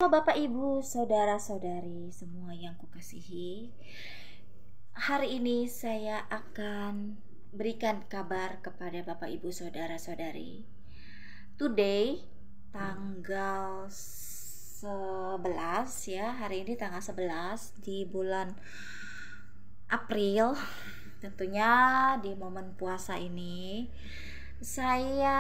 Halo Bapak Ibu, saudara-saudari semua yang kukasihi. Hari ini saya akan berikan kabar kepada Bapak Ibu saudara-saudari. Today tanggal 11 ya, hari ini tanggal 11 di bulan April. Tentunya di momen puasa ini saya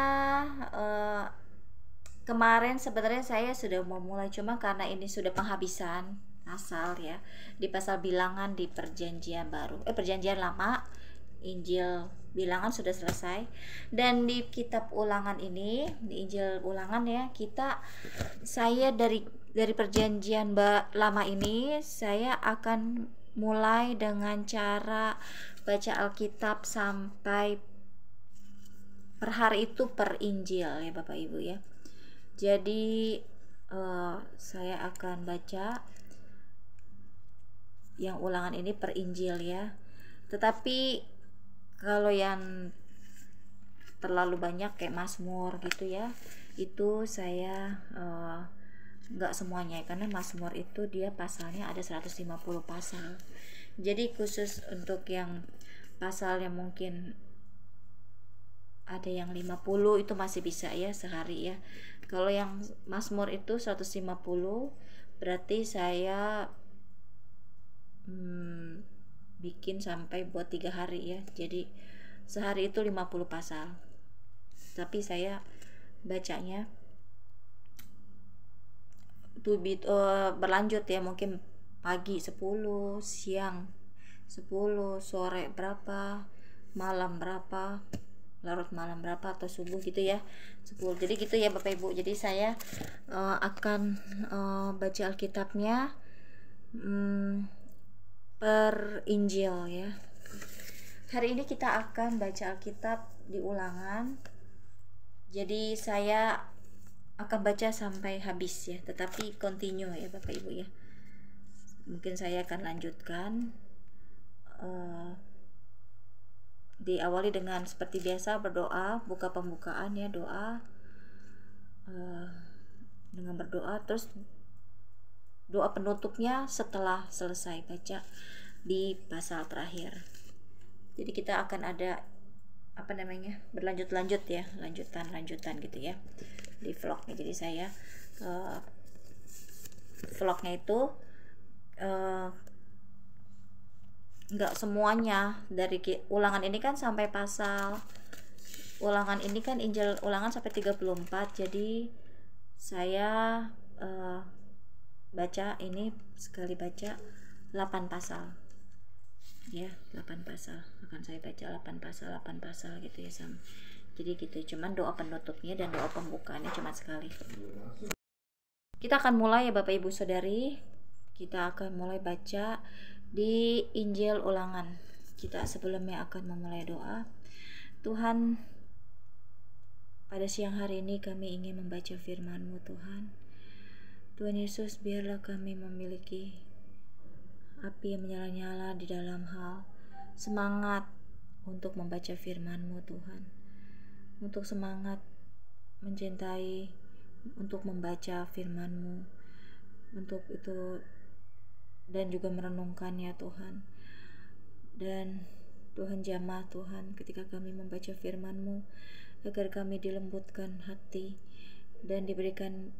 kemarin sebenarnya saya sudah mau mulai, cuma karena ini sudah penghabisan asal ya di pasal bilangan di perjanjian baru perjanjian lama, Injil bilangan sudah selesai, dan di kitab ulangan ini, di Injil ulangan ya, saya dari perjanjian lama ini saya akan mulai dengan cara baca Alkitab sampai per hari itu per Injil ya Bapak Ibu ya. Jadi saya akan baca yang ulangan ini per Injil ya. Tetapi kalau yang terlalu banyak kayak Mazmur gitu ya, itu saya nggak semuanya, karena Mazmur itu dia pasalnya ada 150 pasal. Jadi khusus untuk yang pasal yang mungkin ada yang 50 itu masih bisa ya sehari ya. Kalau yang Mazmur itu 150, berarti saya bikin sampai buat 3 hari ya. Jadi sehari itu 50 pasal. Tapi saya bacanya berlanjut ya, mungkin pagi 10, siang 10, sore berapa, malam berapa, larut malam berapa, atau subuh gitu ya 10. Jadi gitu ya Bapak Ibu. Jadi saya akan baca Alkitabnya per Injil ya. Hari ini kita akan baca Alkitab di ulangan. Jadi saya akan baca sampai habis ya, tetapi continue ya Bapak Ibu ya. Mungkin saya akan lanjutkan, diawali dengan seperti biasa berdoa, buka pembukaan ya, doa dengan berdoa, terus doa penutupnya setelah selesai baca di pasal terakhir. Jadi kita akan ada berlanjut ya, lanjutan gitu ya di vlognya. Jadi saya vlognya itu nggak semuanya dari ulangan ini kan sampai pasal ulangan ini kan Injil ulangan sampai 34. Jadi saya baca ini sekali baca 8 pasal ya, 8 pasal akan saya baca 8 pasal gitu ya sama. Jadi gitu, cuman doa penutupnya dan doa pembukaannya cuma sekali. Kita akan mulai ya Bapak Ibu Saudari. Kita akan mulai baca di Injil ulangan. Kita sebelumnya akan memulai doa. Tuhan, pada siang hari ini kami ingin membaca firman-Mu Tuhan. Tuhan Yesus, biarlah kami memiliki api yang menyala-nyala di dalam hal semangat untuk membaca firman-Mu Tuhan. Untuk semangat mencintai, untuk membaca firman-Mu, untuk itu, dan juga merenungkan ya Tuhan. Dan Tuhan jamah Tuhan ketika kami membaca firman-Mu, agar kami dilembutkan hati dan diberikan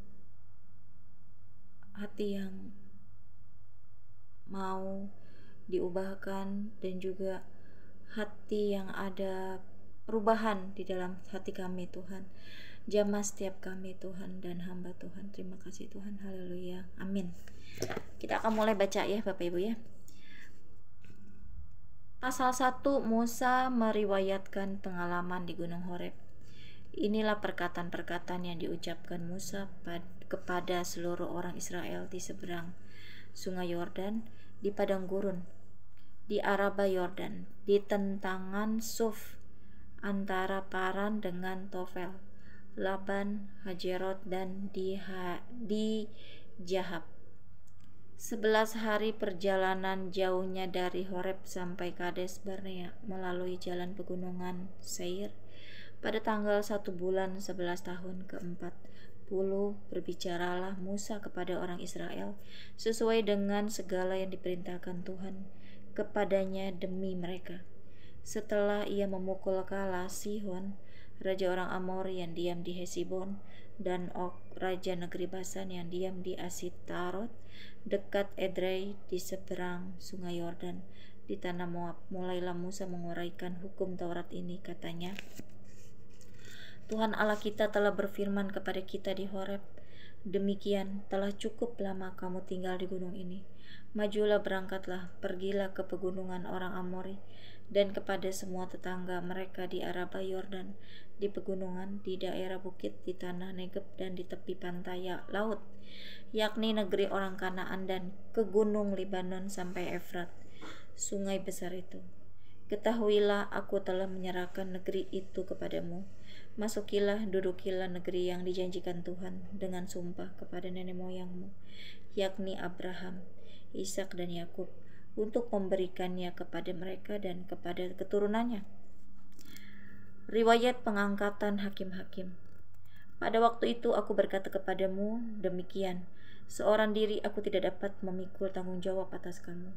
hati yang mau diubahkan, dan juga hati yang ada perubahan di dalam hati kami Tuhan. Jamah setiap kami Tuhan dan hamba Tuhan. Terima kasih Tuhan. Haleluya. Amin. Kita akan mulai baca ya Bapak Ibu ya. Pasal 1, Musa meriwayatkan pengalaman di Gunung Horeb. Inilah perkataan-perkataan yang diucapkan Musa kepada seluruh orang Israel di seberang Sungai Yordan, di padang gurun, di Araba Yordan, di tentangan Suf, antara Paran dengan Tofel, Laban, Hajerot, dan di Jahab. 11 hari perjalanan jauhnya dari Horeb sampai Kades Barnea melalui jalan pegunungan Seir pada tanggal 1 bulan 11 tahun ke-40 berbicaralah Musa kepada orang Israel sesuai dengan segala yang diperintahkan Tuhan kepadanya demi mereka. Setelah ia memukul kalah Sihon, raja orang Amori yang diam di Hesibon, dan Og, raja negeri Basan yang diam di Asitarot, dekat Edrei di seberang sungai Yordan, di tanah Moab, mulailah Musa menguraikan hukum Taurat ini, katanya, Tuhan Allah kita telah berfirman kepada kita di Horeb, demikian telah cukup lama kamu tinggal di gunung ini. Majulah, berangkatlah, pergilah ke pegunungan orang Amori dan kepada semua tetangga mereka di Araba Yordan, di pegunungan, di daerah bukit, di tanah Negeb dan di tepi pantai laut, yakni negeri orang Kanaan, dan ke gunung Libanon sampai Efrat, sungai besar itu. Ketahuilah, aku telah menyerahkan negeri itu kepadamu. Masukilah, dudukilah negeri yang dijanjikan Tuhan dengan sumpah kepada nenek moyangmu, yakni Abraham, Ishak dan Yakub, untuk memberikannya kepada mereka dan kepada keturunannya. Riwayat pengangkatan hakim-hakim. Pada waktu itu aku berkata kepadamu demikian, seorang diri aku tidak dapat memikul tanggung jawab atas kamu.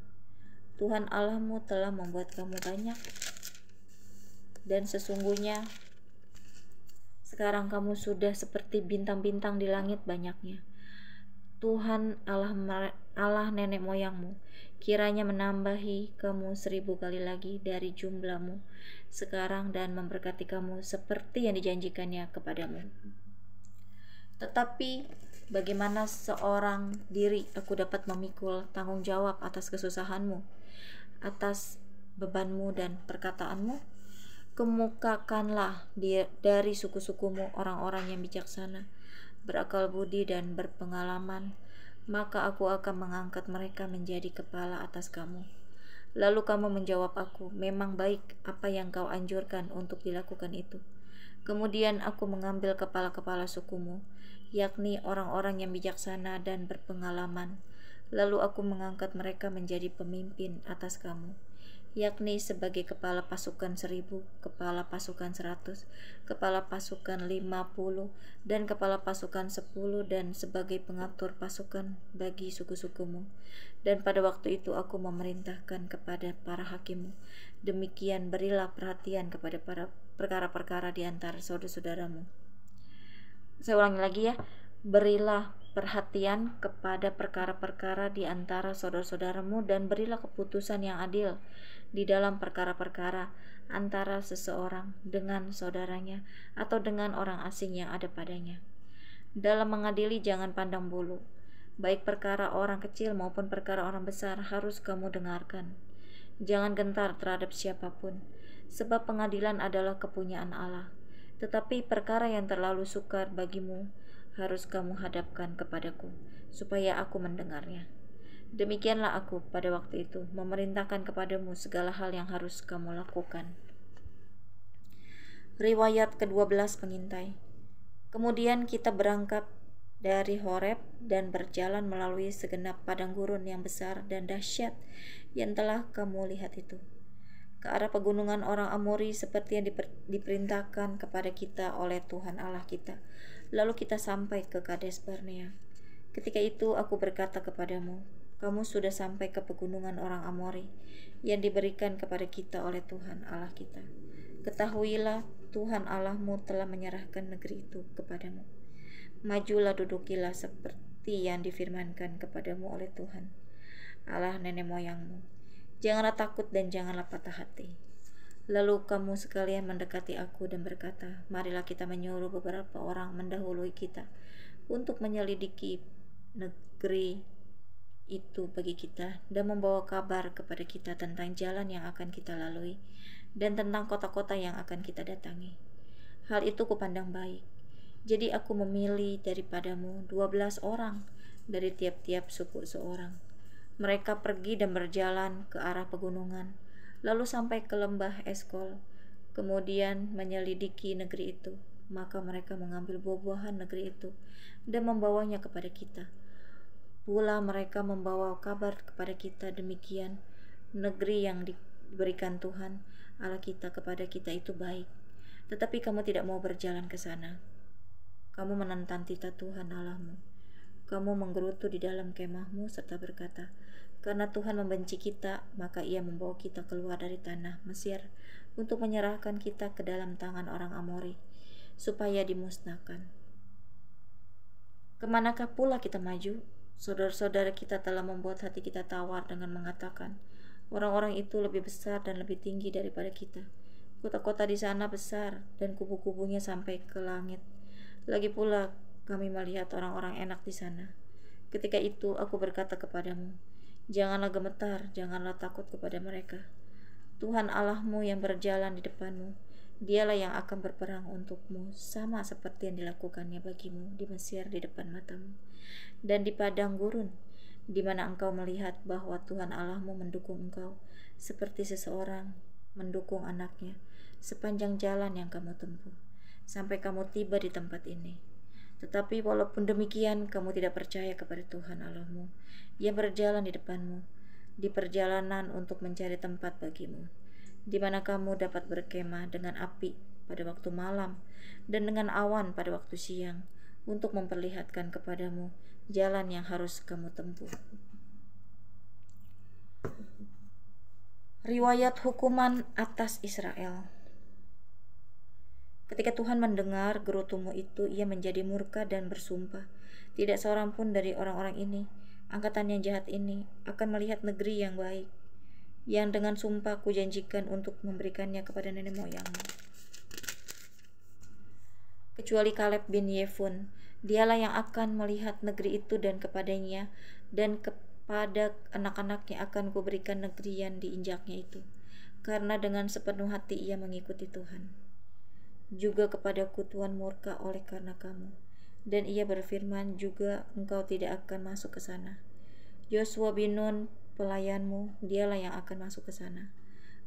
Tuhan Allahmu telah membuat kamu banyak, dan sesungguhnya sekarang kamu sudah seperti bintang-bintang di langit banyaknya. Tuhan Allah nenek moyangmu kiranya menambahi kamu 1000 kali lagi dari jumlahmu sekarang dan memberkati kamu seperti yang dijanjikannya kepadamu. Tetapi bagaimana seorang diri aku dapat memikul tanggung jawab atas kesusahanmu, atas bebanmu dan perkataanmu? Kemukakanlah dari suku-sukumu orang-orang yang bijaksana, berakal budi dan berpengalaman, maka aku akan mengangkat mereka menjadi kepala atas kamu. Lalu kamu menjawab aku, memang baik apa yang kau anjurkan untuk dilakukan itu. Kemudian aku mengambil kepala-kepala sukumu, yakni orang-orang yang bijaksana dan berpengalaman. Lalu aku mengangkat mereka menjadi pemimpin atas kamu, yakni sebagai kepala pasukan 1000, kepala pasukan 100, kepala pasukan 50, dan kepala pasukan 10, dan sebagai pengatur pasukan bagi suku-sukumu. Dan pada waktu itu aku memerintahkan kepada para hakimmu, demikian berilah perhatian kepada para perkara-perkara di antara saudara-saudaramu. Saya ulangi lagi ya, berilah perhatian kepada perkara-perkara di antara saudara-saudaramu dan berilah keputusan yang adil di dalam perkara-perkara antara seseorang dengan saudaranya atau dengan orang asing yang ada padanya. Dalam mengadili jangan pandang bulu, baik perkara orang kecil maupun perkara orang besar harus kamu dengarkan. Jangan gentar terhadap siapapun, sebab pengadilan adalah kepunyaan Allah. Tetapi perkara yang terlalu sukar bagimu harus kamu hadapkan kepadaku, supaya aku mendengarnya. Demikianlah aku pada waktu itu memerintahkan kepadamu segala hal yang harus kamu lakukan. Riwayat ke-12 pengintai. Kemudian kita berangkat dari Horeb dan berjalan melalui segenap padang gurun yang besar dan dahsyat yang telah kamu lihat itu, ke arah pegunungan orang Amori seperti yang diperintahkan kepada kita oleh Tuhan Allah kita. Lalu kita sampai ke Kades Barnea. Ketika itu aku berkata kepadamu, kamu sudah sampai ke pegunungan orang Amori yang diberikan kepada kita oleh Tuhan Allah kita. Ketahuilah, Tuhan Allahmu telah menyerahkan negeri itu kepadamu. Majulah, dudukilah seperti yang difirmankan kepadamu oleh Tuhan Allah nenek moyangmu. Janganlah takut dan janganlah patah hati. Lalu kamu sekalian mendekati aku dan berkata, marilah kita menyuruh beberapa orang mendahului kita untuk menyelidiki negeri itu bagi kita dan membawa kabar kepada kita tentang jalan yang akan kita lalui dan tentang kota-kota yang akan kita datangi. Hal itu kupandang baik. Jadi aku memilih daripadamu 12 orang dari tiap-tiap suku seorang. Mereka pergi dan berjalan ke arah pegunungan, lalu sampai ke lembah Eskol, kemudian menyelidiki negeri itu. Maka mereka mengambil buah-buahan negeri itu dan membawanya kepada kita. Pula mereka membawa kabar kepada kita demikian, negeri yang diberikan Tuhan Allah kita kepada kita itu baik, tetapi kamu tidak mau berjalan ke sana. kamu menentang titah Tuhan Allahmu. Kamu menggerutu di dalam kemahmu serta berkata, karena Tuhan membenci kita, maka ia membawa kita keluar dari tanah Mesir untuk menyerahkan kita ke dalam tangan orang Amori, supaya dimusnahkan. Kemanakah pula kita maju? Saudara-saudara kita telah membuat hati kita tawar dengan mengatakan, orang-orang itu lebih besar dan lebih tinggi daripada kita. Kota-kota di sana besar dan kubu-kubunya sampai ke langit. Lagi pula kami melihat orang-orang enak di sana. Ketika itu aku berkata kepadamu, janganlah gemetar, janganlah takut kepada mereka. Tuhan Allahmu yang berjalan di depanmu, dialah yang akan berperang untukmu, sama seperti yang dilakukannya bagimu di Mesir di depan matamu, dan di padang gurun, di mana engkau melihat bahwa Tuhan Allahmu mendukung engkau, seperti seseorang mendukung anaknya, sepanjang jalan yang kamu tempuh, sampai kamu tiba di tempat ini. Tetapi walaupun demikian, kamu tidak percaya kepada Tuhan Allahmu yang berjalan di depanmu, di perjalanan untuk mencari tempat bagimu, di mana kamu dapat berkemah dengan api pada waktu malam dan dengan awan pada waktu siang, untuk memperlihatkan kepadamu jalan yang harus kamu tempuh. Riwayat hukuman atas Israel. Ketika Tuhan mendengar gerutumu itu, ia menjadi murka dan bersumpah, tidak seorang pun dari orang-orang ini, angkatan yang jahat ini, akan melihat negeri yang baik, yang dengan sumpah kujanjikan untuk memberikannya kepada nenek moyangmu. Kecuali Kaleb bin Yefun, dialah yang akan melihat negeri itu, dan kepadanya dan kepada anak-anaknya akan kuberikan negeri yang diinjaknya itu, karena dengan sepenuh hati ia mengikuti Tuhan. Juga kepadaku Tuhan murka oleh karena kamu, dan ia berfirman juga, engkau tidak akan masuk ke sana. Yosua bin Nun pelayanmu, dialah yang akan masuk ke sana.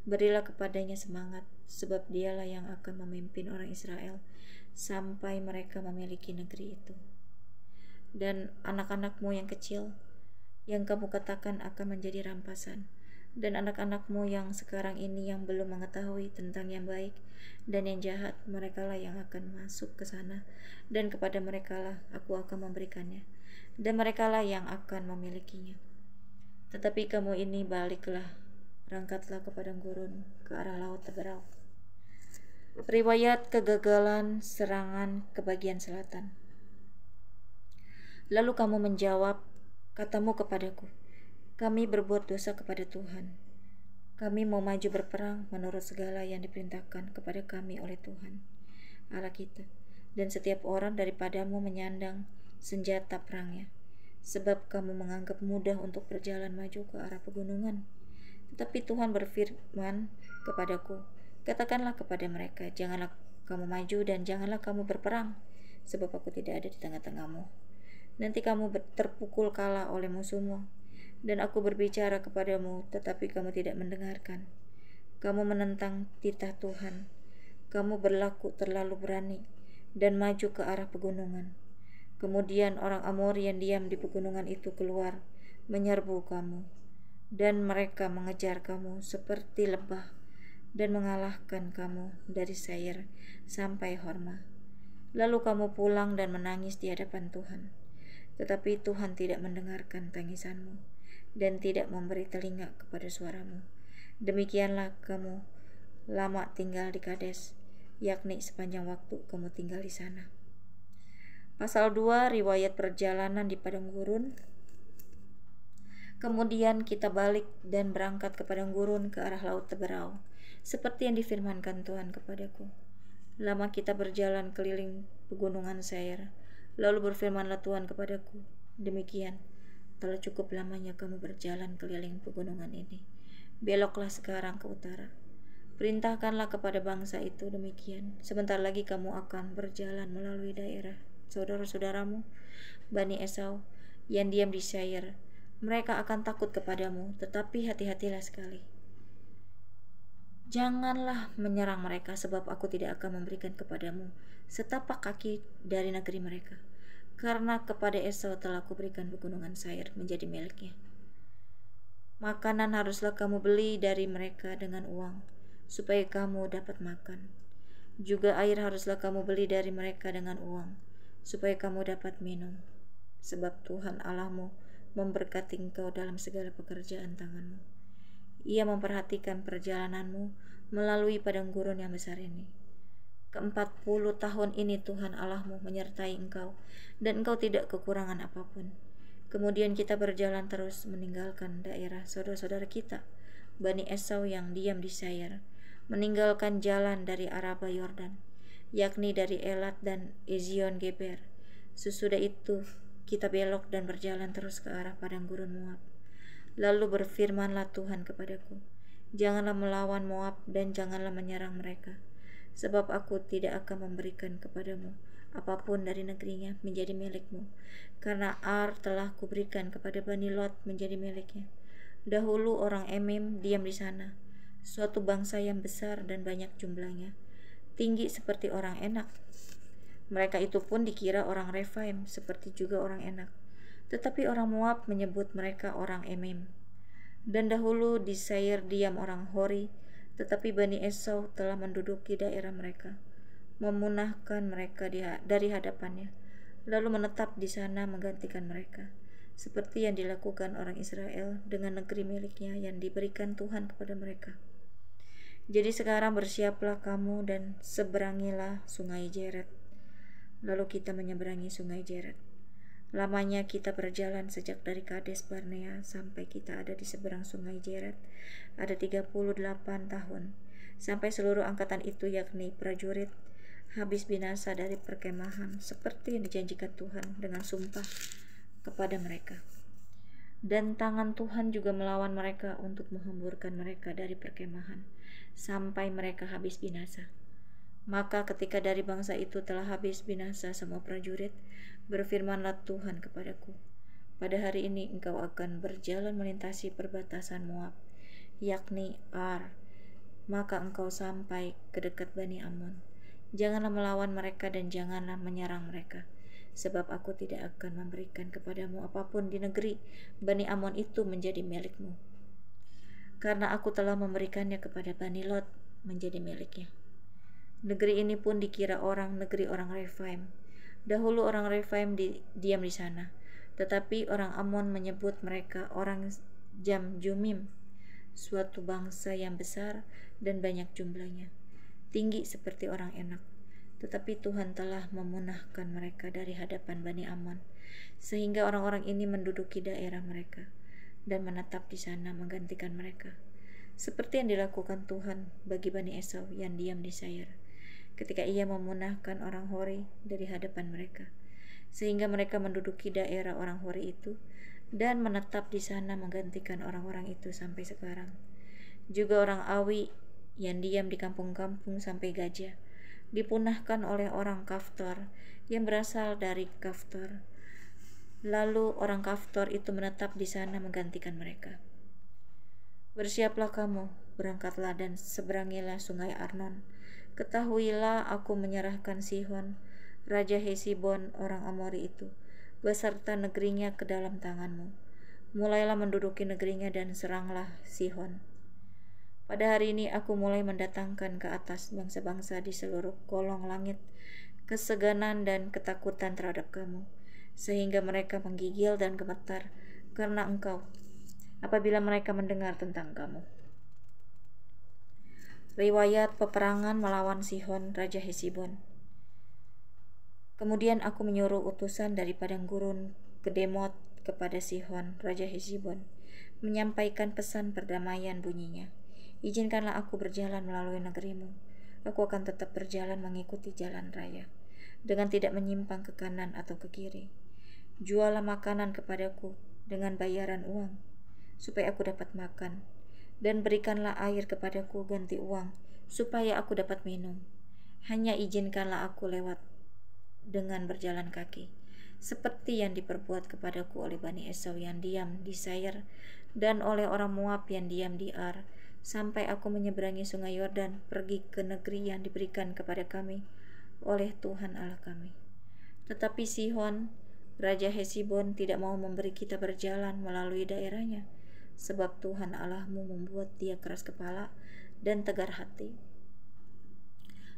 Berilah kepadanya semangat, sebab dialah yang akan memimpin orang Israel sampai mereka memiliki negeri itu. Dan anak-anakmu yang kecil, yang kamu katakan akan menjadi rampasan, dan anak-anakmu yang sekarang ini yang belum mengetahui tentang yang baik dan yang jahat, merekalah yang akan masuk ke sana, dan kepada merekalah aku akan memberikannya, dan merekalah yang akan memilikinya. Tetapi kamu ini baliklah, berangkatlah ke padang gurun, ke arah laut Teberau. Riwayat kegagalan serangan ke bagian selatan. Lalu kamu menjawab, katamu kepadaku, kami berbuat dosa kepada Tuhan. Kami mau maju berperang menurut segala yang diperintahkan kepada kami oleh Tuhan Allah kita, dan setiap orang daripadamu menyandang senjata perangnya, sebab kamu menganggap mudah untuk berjalan maju ke arah pegunungan. Tetapi Tuhan berfirman kepadaku, katakanlah kepada mereka, janganlah kamu maju dan janganlah kamu berperang, sebab aku tidak ada di tengah-tengahmu. Nanti kamu terpukul kalah oleh musuhmu, dan aku berbicara kepadamu, tetapi kamu tidak mendengarkan. Kamu menentang titah Tuhan. Kamu berlaku terlalu berani dan maju ke arah pegunungan. Kemudian orang Amori yang diam di pegunungan itu keluar menyerbu kamu, dan mereka mengejar kamu seperti lebah dan mengalahkan kamu dari Seir sampai Horma. Lalu kamu pulang dan menangis di hadapan Tuhan. Tetapi Tuhan tidak mendengarkan tangisanmu dan tidak memberi telinga kepada suaramu. Demikianlah kamu lama tinggal di Kades, yakni sepanjang waktu kamu tinggal di sana. Pasal 2, riwayat perjalanan di padang gurun. Kemudian kita balik dan berangkat ke padang gurun ke arah laut Teberau, seperti yang difirmankan Tuhan kepadaku. Lama kita berjalan keliling pegunungan Seir. Lalu berfirmanlah Tuhan kepadaku, demikian, telah cukup lamanya kamu berjalan keliling pegunungan ini. Beloklah sekarang ke utara. Perintahkanlah kepada bangsa itu demikian. Sebentar lagi kamu akan berjalan melalui daerah saudara-saudaramu, Bani Esau, yang diam di Seir. Mereka akan takut kepadamu, tetapi hati-hatilah sekali. Janganlah menyerang mereka, sebab aku tidak akan memberikan kepadamu setapak kaki dari negeri mereka, karena kepada Esau telah kuberikan pegunungan Seir menjadi miliknya. Makanan haruslah kamu beli dari mereka dengan uang, supaya kamu dapat makan. Juga air haruslah kamu beli dari mereka dengan uang, supaya kamu dapat minum. Sebab Tuhan Allahmu memberkati engkau dalam segala pekerjaan tanganmu. Ia memperhatikan perjalananmu melalui padang gurun yang besar ini. Ke-40 tahun ini Tuhan Allahmu menyertai engkau, dan engkau tidak kekurangan apapun. Kemudian kita berjalan terus meninggalkan daerah saudara-saudara kita, Bani Esau yang diam di Seir, meninggalkan jalan dari Araba Yordan, yakni dari Elat dan Ezion Geber. Sesudah itu kita belok dan berjalan terus ke arah padang gurun Moab. Lalu berfirmanlah Tuhan kepadaku, janganlah melawan Moab dan janganlah menyerang mereka, sebab aku tidak akan memberikan kepadamu apapun dari negerinya menjadi milikmu, karena Ar telah kuberikan kepada Bani Lot menjadi miliknya. Dahulu orang Emim diam di sana, suatu bangsa yang besar dan banyak jumlahnya, tinggi seperti orang Enak. Mereka itu pun dikira orang Refaim, seperti juga orang Enak. Tetapi orang Moab menyebut mereka orang Emim. Dan dahulu di Seir diam orang Hori, tetapi Bani Esau telah menduduki daerah mereka, memunahkan mereka dari hadapannya, lalu menetap di sana menggantikan mereka, seperti yang dilakukan orang Israel dengan negeri miliknya yang diberikan Tuhan kepada mereka. Jadi sekarang bersiaplah kamu dan seberangilah sungai Jered. Lalu kita menyeberangi sungai Jered. Lamanya kita berjalan sejak dari Kades Barnea sampai kita ada di seberang sungai Jered, ada 38 tahun, sampai seluruh angkatan itu yakni prajurit habis binasa dari perkemahan, seperti yang dijanjikan Tuhan dengan sumpah kepada mereka. Dan tangan Tuhan juga melawan mereka untuk menghamburkan mereka dari perkemahan, sampai mereka habis binasa. Maka ketika dari bangsa itu telah habis binasa semua prajurit, berfirmanlah Tuhan kepadaku, pada hari ini engkau akan berjalan melintasi perbatasan Moab, yakni Ar, maka engkau sampai ke dekat Bani Amon. Janganlah melawan mereka dan janganlah menyerang mereka, sebab aku tidak akan memberikan kepadamu apapun di negeri Bani Amon itu menjadi milikmu, karena aku telah memberikannya kepada Bani Lot menjadi miliknya. Negeri ini pun dikira orang negeri orang Refaim. Dahulu orang Refaim diam di sana, tetapi orang Amon menyebut mereka orang Jamjumim, suatu bangsa yang besar dan banyak jumlahnya, tinggi seperti orang Enak. Tetapi Tuhan telah memunahkan mereka dari hadapan Bani Amon, sehingga orang-orang ini menduduki daerah mereka dan menetap di sana menggantikan mereka, seperti yang dilakukan Tuhan bagi Bani Esau yang diam di Seir, ketika ia memunahkan orang Hori dari hadapan mereka, sehingga mereka menduduki daerah orang Hori itu dan menetap di sana menggantikan orang-orang itu sampai sekarang. Juga orang Awi yang diam di kampung-kampung sampai Gajah dipunahkan oleh orang Kaftor yang berasal dari Kaftor. Lalu orang Kaftor itu menetap di sana menggantikan mereka. Bersiaplah kamu, berangkatlah dan seberangilah sungai Arnon. Ketahuilah aku menyerahkan Sihon, Raja Hesibon orang Amori itu, beserta negerinya ke dalam tanganmu. Mulailah menduduki negerinya dan seranglah Sihon. Pada hari ini aku mulai mendatangkan ke atas bangsa-bangsa di seluruh kolong langit keseganan dan ketakutan terhadap kamu, sehingga mereka menggigil dan gemetar karena engkau, apabila mereka mendengar tentang kamu. Riwayat peperangan melawan Sihon, Raja Hesibon. Kemudian aku menyuruh utusan dari padang gurun ke Demot kepada Sihon, Raja Hesibon, menyampaikan pesan perdamaian bunyinya. Izinkanlah aku berjalan melalui negerimu. Aku akan tetap berjalan mengikuti jalan raya, dengan tidak menyimpang ke kanan atau ke kiri. Jualah makanan kepadaku dengan bayaran uang, supaya aku dapat makan, dan berikanlah air kepadaku ganti uang, supaya aku dapat minum. Hanya izinkanlah aku lewat dengan berjalan kaki, seperti yang diperbuat kepadaku oleh Bani Esau yang diam di Seir dan oleh orang Moab yang diam di Ar, sampai aku menyeberangi sungai Yordan pergi ke negeri yang diberikan kepada kami oleh Tuhan Allah kami. Tetapi Sihon, Raja Hesibon tidak mau memberi kita berjalan melalui daerahnya, sebab Tuhan Allahmu membuat dia keras kepala dan tegar hati,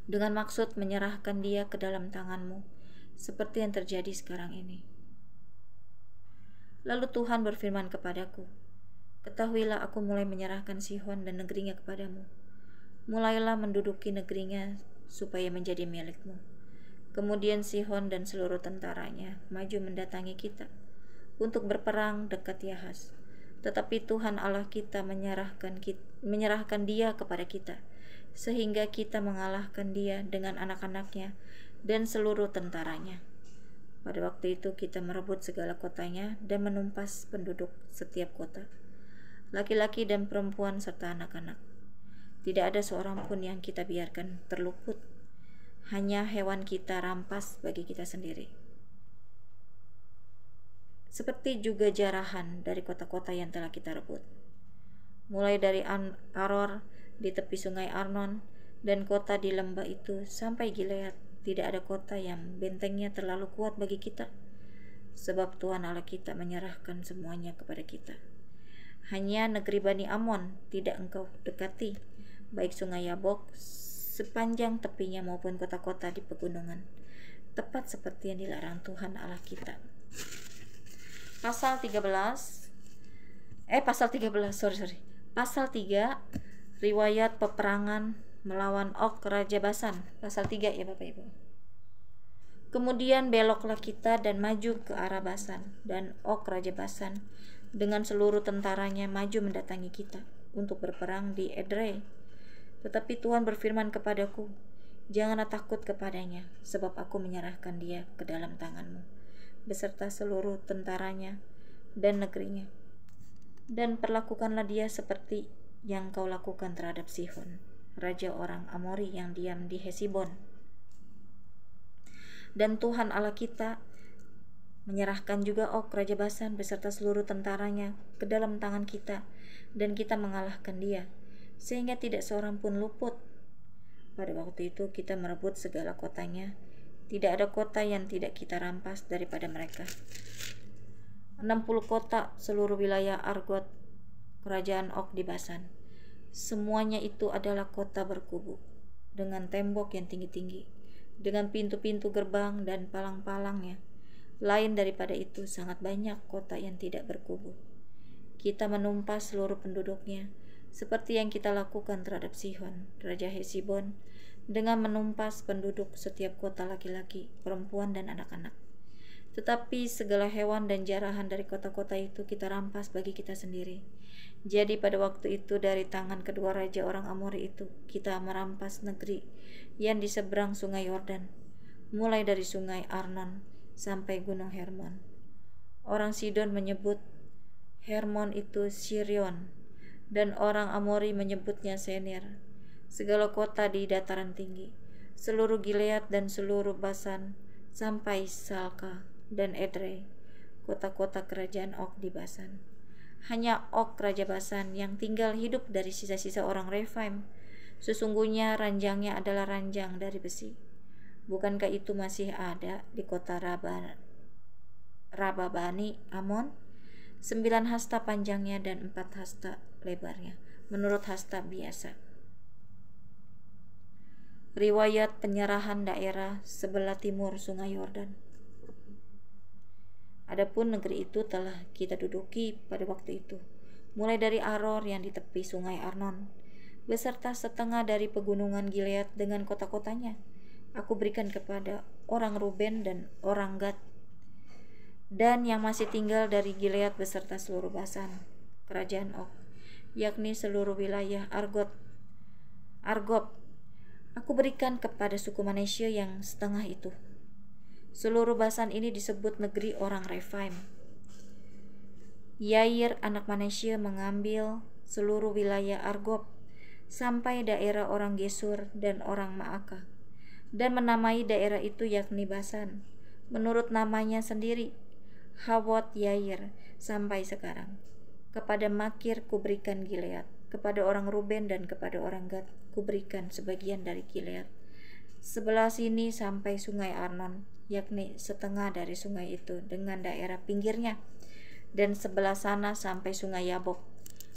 dengan maksud menyerahkan dia ke dalam tanganmu, seperti yang terjadi sekarang ini. Lalu Tuhan berfirman kepadaku, ketahuilah aku mulai menyerahkan Sihon dan negerinya kepadamu. Mulailah menduduki negerinya supaya menjadi milikmu. Kemudian Sihon dan seluruh tentaranya maju mendatangi kita untuk berperang dekat Yahas. Tetapi Tuhan Allah kita menyerahkan dia kepada kita, sehingga kita mengalahkan dia dengan anak-anaknya dan seluruh tentaranya. Pada waktu itu kita merebut segala kotanya dan menumpas penduduk setiap kota, laki-laki dan perempuan serta anak-anak. Tidak ada seorang pun yang kita biarkan terluput, hanya hewan kita rampas bagi kita sendiri. Seperti juga jarahan dari kota-kota yang telah kita rebut, mulai dari Aror di tepi sungai Arnon dan kota di lembah itu sampai Gilead. Tidak ada kota yang bentengnya terlalu kuat bagi kita, sebab Tuhan Allah kita menyerahkan semuanya kepada kita. Hanya negeri Bani Amon tidak engkau dekati, baik sungai Yabok sepanjang tepinya maupun kota-kota di pegunungan, tepat seperti yang dilarang Tuhan Allah kita. Pasal 3, riwayat peperangan melawan Og Raja Basan. Pasal 3 ya Bapak Ibu. Kemudian beloklah kita dan maju ke arah Basan, dan Og Raja Basan dengan seluruh tentaranya maju mendatangi kita untuk berperang di Edrei. Tetapi Tuhan berfirman kepadaku, janganlah takut kepadanya, sebab aku menyerahkan dia ke dalam tanganmu, beserta seluruh tentaranya dan negerinya. Dan perlakukanlah dia seperti yang kau lakukan terhadap Sihon, raja orang Amori yang diam di Hesibon. Dan Tuhan Allah kita menyerahkan juga Og Raja Basan beserta seluruh tentaranya ke dalam tangan kita, dan kita mengalahkan dia, sehingga tidak seorang pun luput. Pada waktu itu kita merebut segala kotanya, tidak ada kota yang tidak kita rampas daripada mereka. 60 kota seluruh wilayah Argot, kerajaan Og di Basan. Semuanya itu adalah kota berkubu, dengan tembok yang tinggi-tinggi, dengan pintu-pintu gerbang dan palang-palangnya. Lain daripada itu, sangat banyak kota yang tidak berkubu. Kita menumpas seluruh penduduknya, seperti yang kita lakukan terhadap Sihon, Raja Hesibon, dengan menumpas penduduk setiap kota laki-laki, perempuan, dan anak-anak. Tetapi segala hewan dan jarahan dari kota-kota itu kita rampas bagi kita sendiri. Jadi pada waktu itu dari tangan kedua raja orang Amori itu, kita merampas negeri yang di seberang sungai Yordan, mulai dari sungai Arnon sampai gunung Hermon. Orang Sidon menyebut Hermon itu Sirion, dan orang Amori menyebutnya Senir. Segala kota di dataran tinggi, seluruh Gilead dan seluruh Basan, sampai Salka dan Edrei, kota-kota kerajaan Og di Basan. Hanya Og Raja Basan yang tinggal hidup dari sisa-sisa orang Rephaim. Sesungguhnya ranjangnya adalah ranjang dari besi. Bukankah itu masih ada di kota Rababani Amon? 9 hasta panjangnya dan 4 hasta lebarnya, menurut hasta biasa. Riwayat penyerahan daerah sebelah timur sungai Yordan. Adapun negeri itu telah kita duduki pada waktu itu, mulai dari Aror yang di tepi sungai Arnon, beserta setengah dari pegunungan Gilead dengan kota-kotanya. Aku berikan kepada orang Ruben dan orang Gad, dan yang masih tinggal dari Gilead beserta seluruh Basan, kerajaan Og, yakni seluruh wilayah Argob. Aku berikan kepada suku Manasye yang setengah itu. Seluruh Basan ini disebut negeri orang Rephaim. Yair anak Manasye mengambil seluruh wilayah Argob sampai daerah orang Gesur dan orang Maaka, dan menamai daerah itu yakni Basan, menurut namanya sendiri, Hawot Yair, sampai sekarang. Kepada Makir kuberikan Gilead, kepada orang Ruben dan kepada orang Gad kuberikan sebagian dari Gilead, sebelah sini sampai sungai Arnon, yakni setengah dari sungai itu dengan daerah pinggirnya, dan sebelah sana sampai sungai Yabok,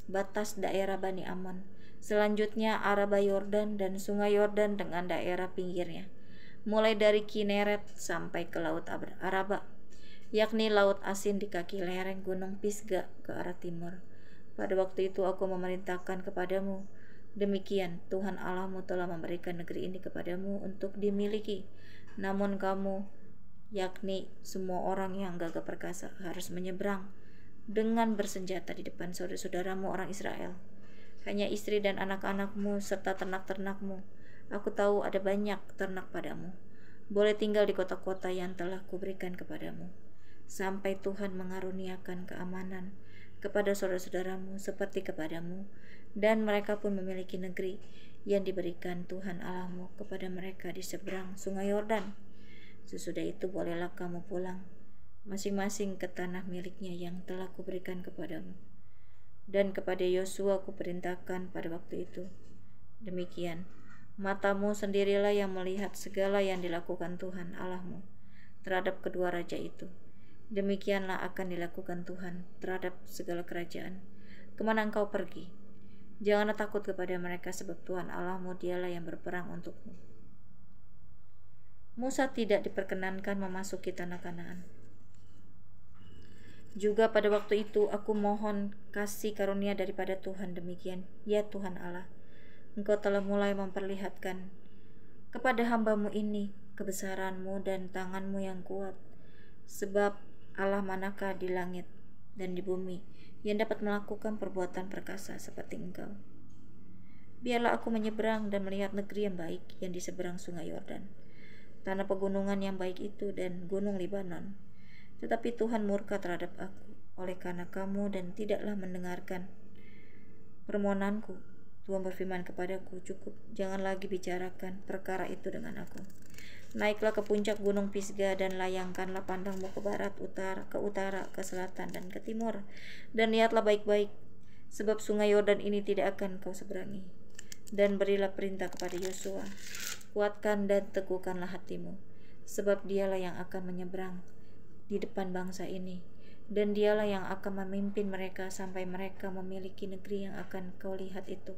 batas daerah Bani Amon. Selanjutnya Araba Yordan dan sungai Yordan dengan daerah pinggirnya, mulai dari Kineret sampai ke Laut Araba, yakni Laut Asin di kaki lereng Gunung Pisga ke arah timur. Pada waktu itu aku memerintahkan kepadamu, demikian Tuhan Allahmu telah memberikan negeri ini kepadamu untuk dimiliki. Namun kamu, yakni semua orang yang gagah perkasa, harus menyeberang dengan bersenjata di depan saudara-saudaramu orang Israel. Hanya istri dan anak-anakmu serta ternak-ternakmu. Aku tahu ada banyak ternak padamu. Boleh tinggal di kota-kota yang telah kuberikan kepadamu, sampai Tuhan mengaruniakan keamanan kepada saudara-saudaramu seperti kepadamu, dan mereka pun memiliki negeri yang diberikan Tuhan Allahmu kepada mereka di seberang sungai Yordan. Sesudah itu bolehlah kamu pulang masing-masing ke tanah miliknya yang telah kuberikan kepadamu. Dan kepada Yosua kuperintahkan pada waktu itu, demikian, matamu sendirilah yang melihat segala yang dilakukan Tuhan Allahmu terhadap kedua raja itu. Demikianlah akan dilakukan Tuhan terhadap segala kerajaan kemana engkau pergi. Janganlah takut kepada mereka, sebab Tuhan Allahmu dialah yang berperang untukmu. Musa tidak diperkenankan memasuki tanah Kanaan. Juga pada waktu itu aku mohon kasih karunia daripada Tuhan, demikian, ya Tuhan Allah, Engkau telah mulai memperlihatkan kepada hambamu ini kebesaranmu dan tanganmu yang kuat. Sebab Allah manakah di langit dan di bumi yang dapat melakukan perbuatan perkasa seperti Engkau. Biarlah aku menyeberang dan melihat negeri yang baik yang di seberang sungai Yordan, tanah pegunungan yang baik itu dan gunung Libanon. Tetapi Tuhan murka terhadap aku oleh karena kamu dan tidaklah mendengarkan permohonanku. Tuhan berfirman kepadaku, cukup, jangan lagi bicarakan perkara itu dengan aku. Naiklah ke puncak gunung Pisga dan layangkanlah pandangmu ke barat, ke utara, ke selatan, dan ke timur. Dan lihatlah baik-baik, sebab sungai Yordan ini tidak akan kau seberangi. Dan berilah perintah kepada Yosua, kuatkan dan teguhkanlah hatimu, sebab dialah yang akan menyeberang di depan bangsa ini, dan dialah yang akan memimpin mereka sampai mereka memiliki negeri yang akan kau lihat itu.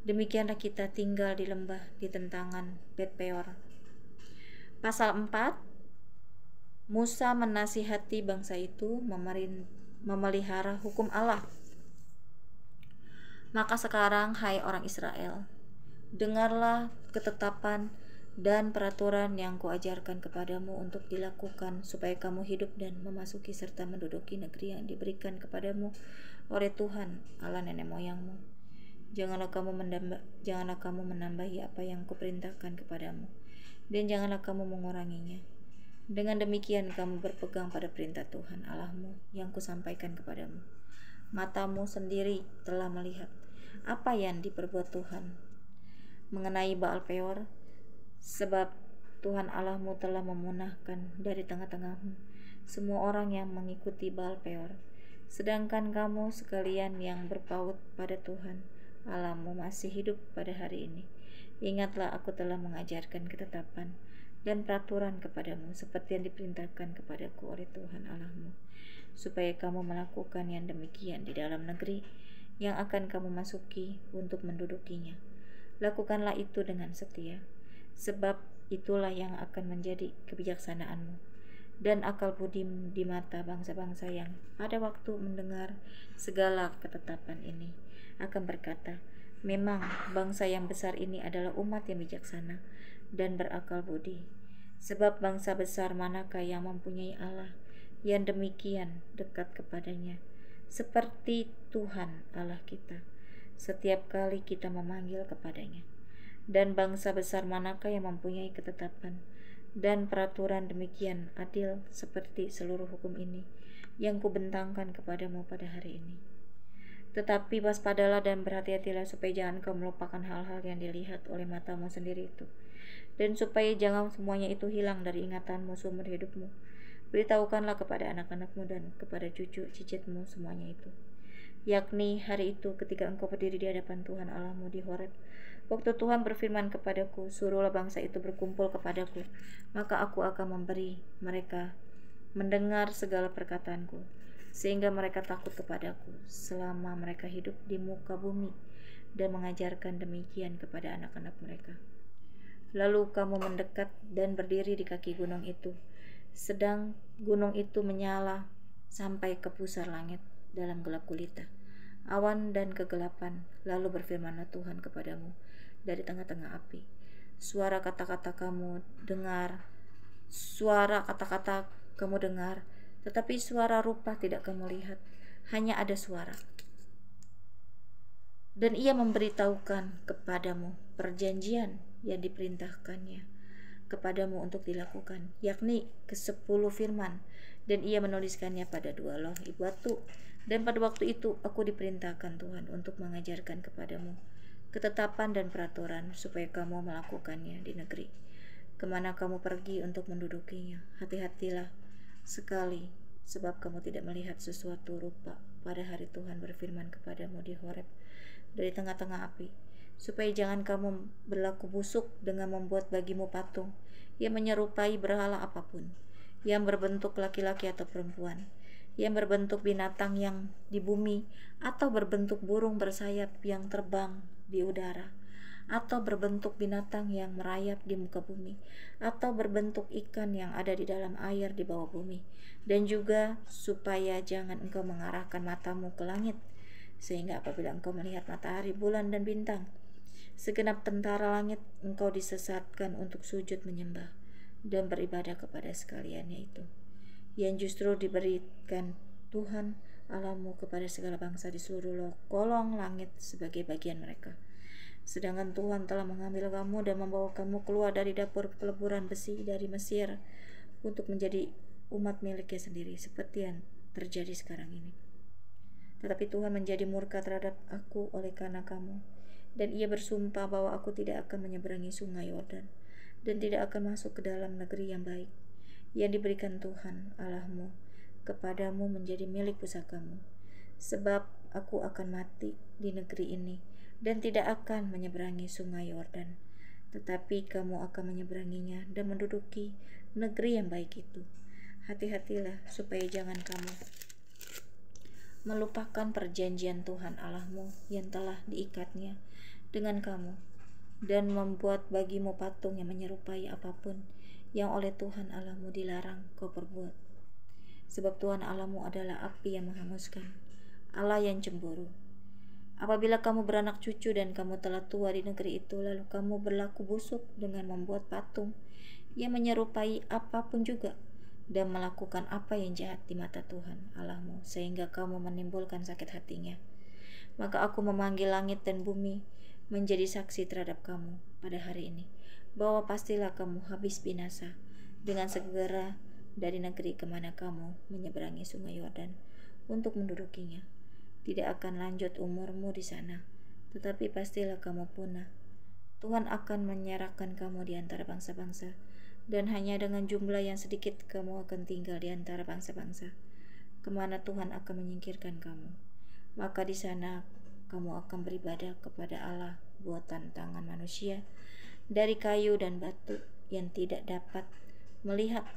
Demikianlah kita tinggal di lembah di tentangan Bet-peor. Pasal 4. Musa menasihati bangsa itu memelihara hukum Allah. Maka sekarang, hai orang Israel, dengarlah ketetapan dan peraturan yang kuajarkan kepadamu untuk dilakukan, supaya kamu hidup dan memasuki serta menduduki negeri yang diberikan kepadamu oleh Tuhan Allah nenek moyangmu. Janganlah kamu menambahi apa yang kuperintahkan kepadamu, dan janganlah kamu menguranginya. Dengan demikian kamu berpegang pada perintah Tuhan Allahmu yang kusampaikan kepadamu. Matamu sendiri telah melihat apa yang diperbuat Tuhan mengenai Baal-peor, sebab Tuhan Allahmu telah memunahkan dari tengah-tengahmu semua orang yang mengikuti Baal-peor. Sedangkan kamu sekalian yang berpaut pada Tuhan Allahmu masih hidup pada hari ini. Ingatlah, aku telah mengajarkan ketetapan dan peraturan kepadamu seperti yang diperintahkan kepadaku oleh Tuhan Allahmu, supaya kamu melakukan yang demikian di dalam negeri yang akan kamu masuki untuk mendudukinya. Lakukanlah itu dengan setia, sebab itulah yang akan menjadi kebijaksanaanmu dan akal budimu di mata bangsa-bangsa yang pada waktu mendengar segala ketetapan ini akan berkata, memang bangsa yang besar ini adalah umat yang bijaksana dan berakal budi. Sebab bangsa besar manakah yang mempunyai Allah yang demikian dekat kepadanya seperti Tuhan Allah kita setiap kali kita memanggil kepadanya? Dan bangsa besar manakah yang mempunyai ketetapan dan peraturan demikian adil seperti seluruh hukum ini yang kubentangkan kepadamu pada hari ini? Tetapi waspadalah dan berhati-hatilah, supaya jangan kau melupakan hal-hal yang dilihat oleh matamu sendiri itu, dan supaya jangan semuanya itu hilang dari ingatanmu seumur hidupmu. Beritahukanlah kepada anak-anakmu dan kepada cucu cicitmu semuanya itu, yakni hari itu ketika engkau berdiri di hadapan Tuhan Allahmu di Horeb, waktu Tuhan berfirman kepadaku, suruhlah bangsa itu berkumpul kepadaku, maka aku akan memberi mereka mendengar segala perkataanku, sehingga mereka takut kepadaku selama mereka hidup di muka bumi, dan mengajarkan demikian kepada anak-anak mereka. Lalu kamu mendekat dan berdiri di kaki gunung itu, sedang gunung itu menyala sampai ke pusar langit dalam gelap gulita, awan dan kegelapan. Lalu berfirmanlah Tuhan kepadamu dari tengah-tengah api. Suara kata-kata kamu dengar, tetapi suara rupa tidak kamu lihat, hanya ada suara. Dan ia memberitahukan kepadamu perjanjian yang diperintahkannya kepadamu untuk dilakukan, yakni ke-10 firman, dan ia menuliskannya pada 2 loh batu. Dan pada waktu itu aku diperintahkan Tuhan untuk mengajarkan kepadamu ketetapan dan peraturan, supaya kamu melakukannya di negeri kemana kamu pergi untuk mendudukinya. Hati-hatilah sekali, sebab kamu tidak melihat sesuatu rupa pada hari Tuhan berfirman kepadamu di Horeb dari tengah-tengah api, supaya jangan kamu berlaku busuk dengan membuat bagimu patung yang menyerupai berhala apapun, yang berbentuk laki-laki atau perempuan, yang berbentuk binatang yang di bumi, atau berbentuk burung bersayap yang terbang di udara, atau berbentuk binatang yang merayap di muka bumi, atau berbentuk ikan yang ada di dalam air di bawah bumi. Dan juga supaya jangan engkau mengarahkan matamu ke langit, sehingga apabila engkau melihat matahari, bulan, dan bintang, segenap tentara langit, engkau disesatkan untuk sujud menyembah dan beribadah kepada sekaliannya itu, yang justru diberikan Tuhan Allahmu kepada segala bangsa di seluruh kolong langit sebagai bagian mereka. Sedangkan Tuhan telah mengambil kamu dan membawa kamu keluar dari dapur peleburan besi dari Mesir untuk menjadi umat miliknya sendiri, seperti yang terjadi sekarang ini. Tetapi Tuhan menjadi murka terhadap aku oleh karena kamu, dan ia bersumpah bahwa aku tidak akan menyeberangi sungai Yordan, dan tidak akan masuk ke dalam negeri yang baik, yang diberikan Tuhan Allahmu kepadamu menjadi milik pusakamu. Sebab aku akan mati di negeri ini, dan tidak akan menyeberangi sungai Yordan, tetapi kamu akan menyeberanginya dan menduduki negeri yang baik itu. Hati-hatilah supaya jangan kamu melupakan perjanjian Tuhan Allahmu yang telah diikatnya dengan kamu, dan membuat bagimu patung yang menyerupai apapun yang oleh Tuhan Allahmu dilarang kau perbuat. Sebab Tuhan Allahmu adalah api yang menghanguskan, Allah yang cemburu. Apabila kamu beranak cucu dan kamu telah tua di negeri itu, lalu kamu berlaku busuk dengan membuat patung yang menyerupai apapun juga, dan melakukan apa yang jahat di mata Tuhan Allahmu, sehingga kamu menimbulkan sakit hatinya, maka aku memanggil langit dan bumi menjadi saksi terhadap kamu pada hari ini, bahwa pastilah kamu habis binasa dengan segera dari negeri kemana kamu menyeberangi sungai Yordan untuk mendudukinya. Tidak akan lanjut umurmu di sana, tetapi pastilah kamu punah. Tuhan akan menyerahkan kamu di antara bangsa-bangsa, dan hanya dengan jumlah yang sedikit kamu akan tinggal di antara bangsa-bangsa, kemana Tuhan akan menyingkirkan kamu. Maka di sana kamu akan beribadah kepada Allah buatan tangan manusia, dari kayu dan batu, yang tidak dapat melihat,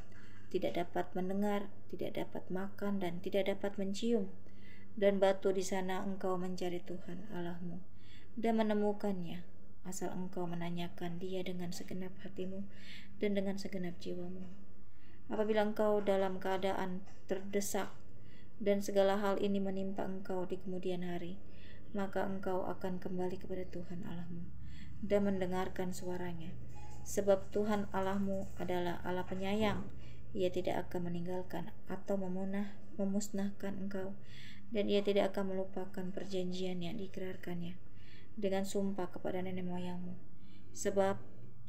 tidak dapat mendengar, tidak dapat makan, dan tidak dapat mencium. Dan batu di sana engkau mencari Tuhan Allahmu dan menemukannya, asal engkau menanyakan Dia dengan segenap hatimu dan dengan segenap jiwamu. Apabila engkau dalam keadaan terdesak dan segala hal ini menimpa engkau di kemudian hari, maka engkau akan kembali kepada Tuhan Allahmu dan mendengarkan suaranya. Sebab Tuhan Allahmu adalah Allah penyayang, Ia tidak akan meninggalkan atau memusnahkan engkau, dan Ia tidak akan melupakan perjanjian yang diikrarkannya dengan sumpah kepada nenek moyangmu. Sebab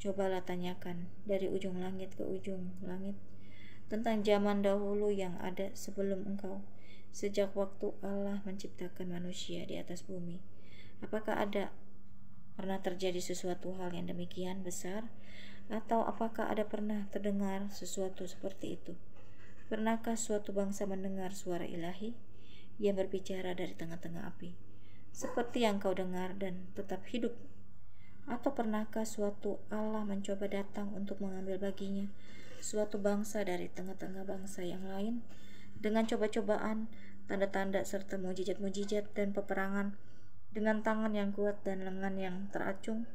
cobalah tanyakan dari ujung langit ke ujung langit tentang zaman dahulu yang ada sebelum engkau, sejak waktu Allah menciptakan manusia di atas bumi. Apakah pernah terjadi sesuatu hal yang demikian besar? Atau apakah pernah terdengar sesuatu seperti itu? Pernahkah suatu bangsa mendengar suara ilahi yang berbicara dari tengah-tengah api, seperti yang kau dengar dan tetap hidup? Atau pernahkah suatu Allah mencoba datang untuk mengambil baginya suatu bangsa dari tengah-tengah bangsa yang lain, dengan coba-cobaan, tanda-tanda, serta mujizat-mujizat dan peperangan, dengan tangan yang kuat dan lengan yang teracung,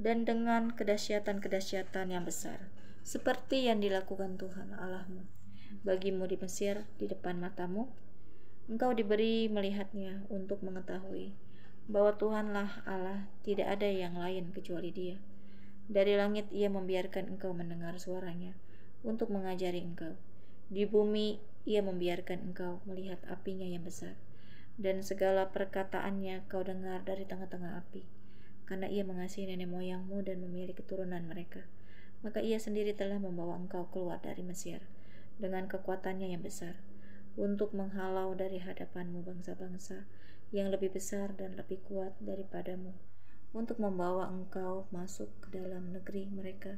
dan dengan kedahsyatan-kedahsyatan yang besar, seperti yang dilakukan Tuhan Allahmu bagimu di Mesir di depan matamu. Engkau diberi melihatnya untuk mengetahui bahwa Tuhanlah Allah, tidak ada yang lain kecuali Dia. Dari langit Ia membiarkan engkau mendengar suaranya untuk mengajari engkau. Di bumi Ia membiarkan engkau melihat apinya yang besar, dan segala perkataannya kau dengar dari tengah-tengah api. Karena Ia mengasihi nenek moyangmu dan memilih keturunan mereka, maka Ia sendiri telah membawa engkau keluar dari Mesir dengan kekuatannya yang besar, untuk menghalau dari hadapanmu bangsa-bangsa yang lebih besar dan lebih kuat daripadamu, untuk membawa engkau masuk ke dalam negeri mereka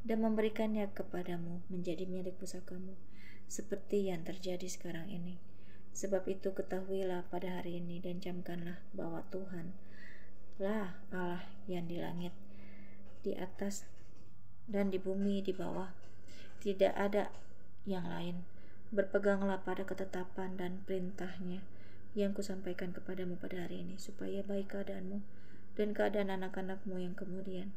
dan memberikannya kepadamu menjadi milik pusakamu, seperti yang terjadi sekarang ini. Sebab itu ketahuilah pada hari ini dan camkanlah bahwa Tuhan lah Allah yang di langit di atas dan di bumi di bawah, tidak ada yang lain. Berpeganglah pada ketetapan dan perintahnya yang kusampaikan kepadamu pada hari ini, supaya baik keadaanmu dan keadaan anak-anakmu yang kemudian,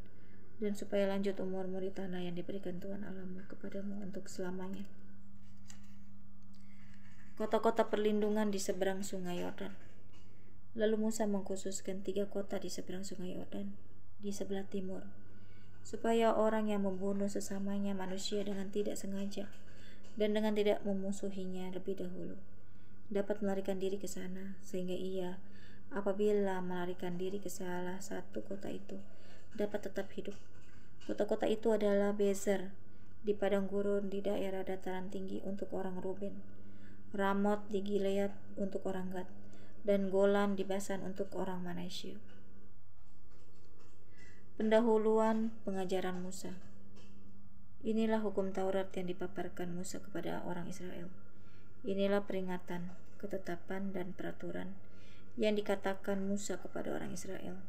dan supaya lanjut umurmu di tanah yang diberikan Tuhan Allahmu kepadamu untuk selamanya. Kota-kota perlindungan di seberang sungai Yordan. Lalu Musa mengkhususkan 3 kota di seberang sungai Yordan di sebelah timur, supaya orang yang membunuh sesamanya manusia dengan tidak sengaja dan dengan tidak memusuhinya lebih dahulu dapat melarikan diri ke sana, sehingga ia apabila melarikan diri ke salah satu kota itu dapat tetap hidup. Kota-kota itu adalah Bezer di padang gurun di daerah dataran tinggi untuk orang Ruben, Ramot di Gilead untuk orang Gad, dan Golan di Basan untuk orang Manasye. Pendahuluan pengajaran Musa. Inilah hukum Taurat yang dipaparkan Musa kepada orang Israel. Inilah peringatan, ketetapan, dan peraturan yang dikatakan Musa kepada orang Israel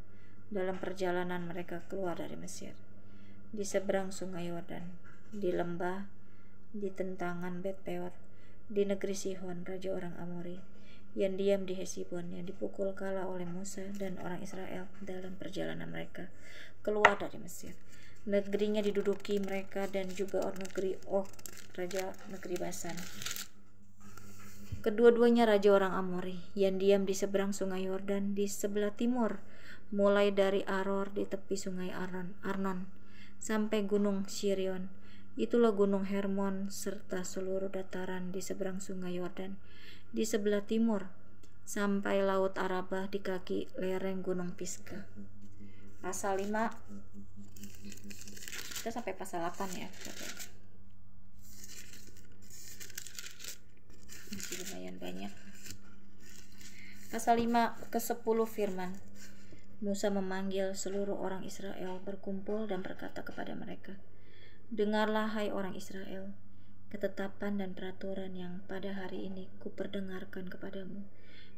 dalam perjalanan mereka keluar dari Mesir, di seberang sungai Yordan, di lembah, di tentangan Bet-peor, di negeri Sihon, raja orang Amori, yang diam di Hesibon, yang dipukul kala oleh Musa dan orang Israel dalam perjalanan mereka keluar dari Mesir. Negerinya diduduki mereka, dan juga negeri Og, raja negeri Basan. Kedua-duanya raja orang Amori, yang diam di seberang sungai Yordan di sebelah timur, mulai dari Aror di tepi sungai Arnon sampai gunung Sirion. Itulah gunung Hermon serta seluruh dataran di seberang sungai Yordan di sebelah timur, sampai laut Arabah di kaki lereng gunung Pisgah. Pasal 5, kita sampai pasal 8 ya. Masih lumayan banyak. Pasal 5 ke 10 firman. Musa memanggil seluruh orang Israel berkumpul dan berkata kepada mereka, dengarlah hai orang Israel, ketetapan dan peraturan yang pada hari ini kuperdengarkan kepadamu,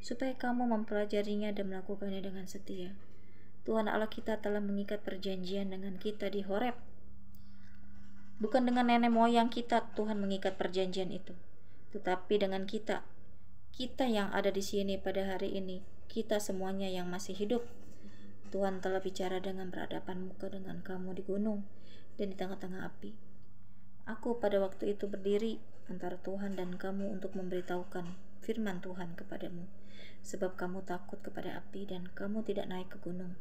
supaya kamu mempelajarinya dan melakukannya dengan setia. Tuhan Allah kita telah mengikat perjanjian dengan kita di Horeb. Bukan dengan nenek moyang kita Tuhan mengikat perjanjian itu, tetapi dengan kita yang ada di sini pada hari ini, kita semuanya yang masih hidup. Tuhan telah bicara dengan berhadapan muka dengan kamu di gunung dan di tengah-tengah api. Aku pada waktu itu berdiri antara Tuhan dan kamu untuk memberitahukan firman Tuhan kepadamu, sebab kamu takut kepada api dan kamu tidak naik ke gunung.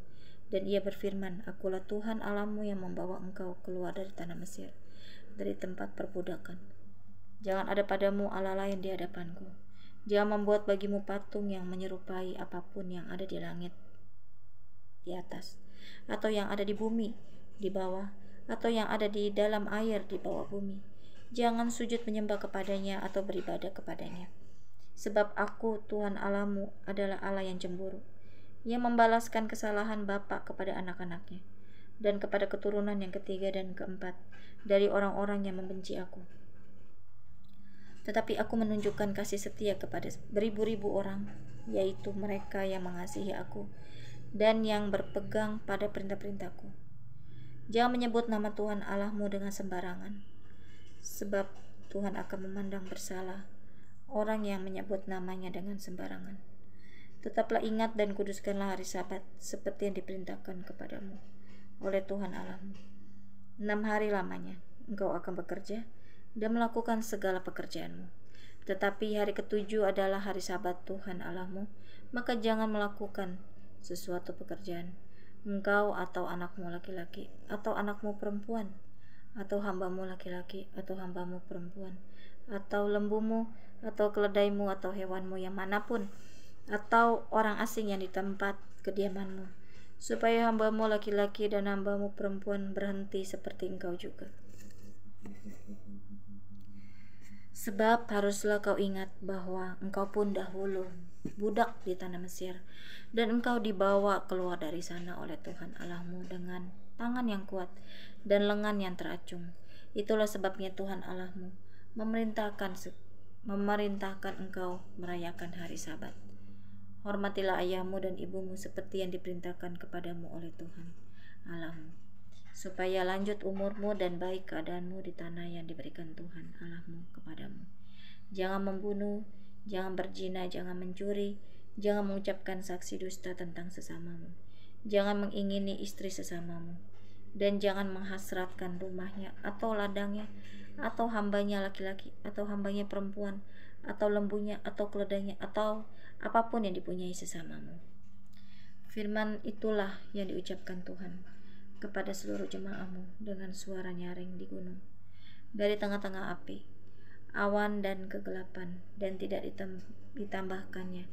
Dan ia berfirman, akulah Tuhan Allahmu yang membawa engkau keluar dari tanah Mesir, dari tempat perbudakan. Jangan ada padamu Allah lain di hadapanku. Jangan membuat bagimu patung yang menyerupai apapun yang ada di langit di atas, atau yang ada di bumi di bawah, atau yang ada di dalam air di bawah bumi. Jangan sujud menyembah kepadanya atau beribadah kepadanya. Sebab aku Tuhan Allahmu adalah Allah yang cemburu, yang membalaskan kesalahan bapa kepada anak-anaknya dan kepada keturunan yang ketiga dan keempat dari orang-orang yang membenci aku. Tetapi aku menunjukkan kasih setia kepada beribu-ribu orang, yaitu mereka yang mengasihi aku dan yang berpegang pada perintah-perintahku. Jangan menyebut nama Tuhan Allahmu dengan sembarangan, sebab Tuhan akan memandang bersalah orang yang menyebut namanya dengan sembarangan. Tetaplah ingat dan kuduskanlah hari Sabat seperti yang diperintahkan kepadamu. oleh Tuhan Allahmu. 6 hari lamanya engkau akan bekerja dan melakukan segala pekerjaanmu. Tetapi hari ketujuh adalah hari Sabat Tuhan Allahmu, maka jangan melakukan sesuatu pekerjaan, engkau atau anakmu laki-laki, atau anakmu perempuan, atau hambamu laki-laki, atau hambamu perempuan, atau lembumu, atau keledaimu, atau hewanmu yang manapun, atau orang asing yang di tempat kediamanmu, supaya hambamu laki-laki dan hambamu perempuan berhenti seperti engkau juga. Sebab haruslah kau ingat bahwa engkau pun dahulu budak di tanah Mesir, dan engkau dibawa keluar dari sana oleh Tuhan Allahmu dengan tangan yang kuat dan lengan yang teracung. Itulah sebabnya Tuhan Allahmu memerintahkan engkau merayakan hari Sabat. Hormatilah ayahmu dan ibumu seperti yang diperintahkan kepadamu oleh Tuhan Allahmu, supaya lanjut umurmu dan baik keadaanmu di tanah yang diberikan Tuhan Allahmu kepadamu. Jangan membunuh, jangan berzina, jangan mencuri, jangan mengucapkan saksi dusta tentang sesamamu, jangan mengingini istri sesamamu, dan jangan menghasratkan rumahnya atau ladangnya, atau hambanya laki-laki, atau hambanya perempuan, atau lembunya, atau keledainya, atau apapun yang dipunyai sesamamu. Firman itulah yang diucapkan Tuhan kepada seluruh jemaahmu dengan suara nyaring di gunung, dari tengah-tengah api, awan dan kegelapan, dan tidak ditambahkannya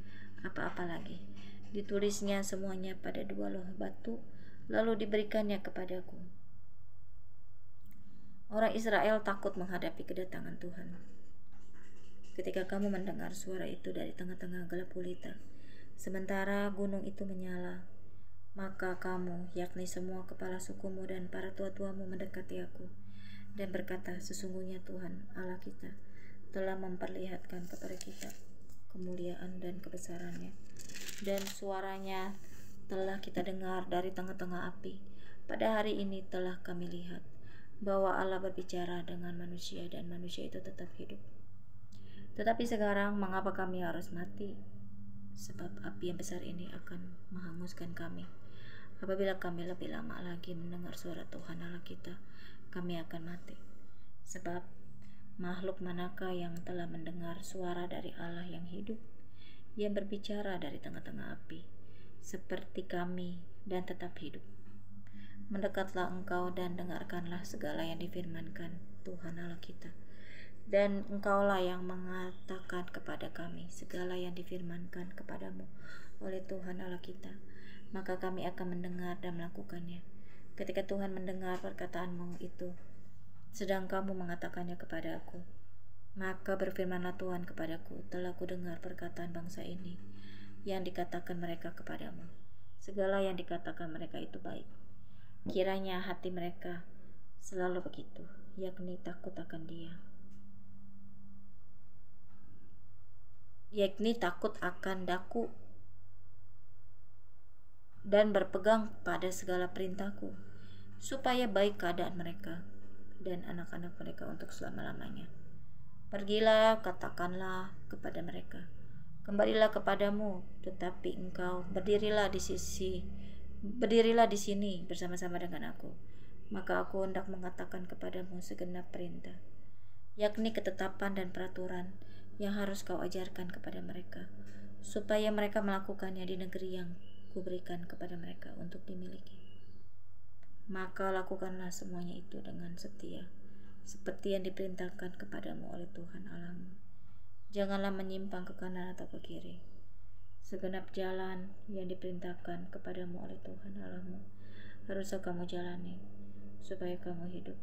apa-apa lagi. Ditulisnya semuanya pada 2 loh batu, lalu diberikannya kepadaku. Orang Israel takut menghadapi kedatangan Tuhan. Ketika kamu mendengar suara itu dari tengah-tengah gelap gulita, sementara gunung itu menyala, maka kamu, yakni semua kepala sukumu dan para tua-tuamu mendekati aku dan berkata, sesungguhnya Tuhan Allah kita telah memperlihatkan kepada kita kemuliaan dan kebesarannya, dan suaranya telah kita dengar dari tengah-tengah api. Pada hari ini telah kami lihat bahwa Allah berbicara dengan manusia dan manusia itu tetap hidup. Tetapi sekarang mengapa kami harus mati? Sebab api yang besar ini akan menghanguskan kami. Apabila kami lebih lama lagi mendengar suara Tuhan Allah kita, kami akan mati. Sebab makhluk manakah yang telah mendengar suara dari Allah yang hidup, yang berbicara dari tengah-tengah api, seperti kami dan tetap hidup? Mendekatlah engkau dan dengarkanlah segala yang difirmankan Tuhan Allah kita. Dan engkaulah yang mengatakan kepada kami segala yang difirmankan kepadamu oleh Tuhan Allah kita, maka kami akan mendengar dan melakukannya. Ketika Tuhan mendengar perkataanmu itu, sedang kamu mengatakannya kepada aku, maka berfirmanlah Tuhan kepadaku, telah kudengar perkataan bangsa ini yang dikatakan mereka kepadamu. Segala yang dikatakan mereka itu baik. Kiranya hati mereka selalu begitu, yakni takut akan Dia, yakni takut akan Daku, dan berpegang pada segala perintahku, supaya baik keadaan mereka dan anak-anak mereka untuk selama-lamanya. Pergilah, katakanlah kepada mereka, kembalilah kepadamu, tetapi engkau berdirilah di sini bersama-sama dengan aku. Maka aku hendak mengatakan kepadamu segenap perintah, yakni ketetapan dan peraturan yang harus kau ajarkan kepada mereka, supaya mereka melakukannya di negeri yang kuberikan kepada mereka untuk dimiliki. Maka lakukanlah semuanya itu dengan setia, seperti yang diperintahkan kepadamu oleh Tuhan Allahmu. Janganlah menyimpang ke kanan atau ke kiri. Segenap jalan yang diperintahkan kepadamu oleh Tuhan Allahmu haruslah kamu jalani, supaya kamu hidup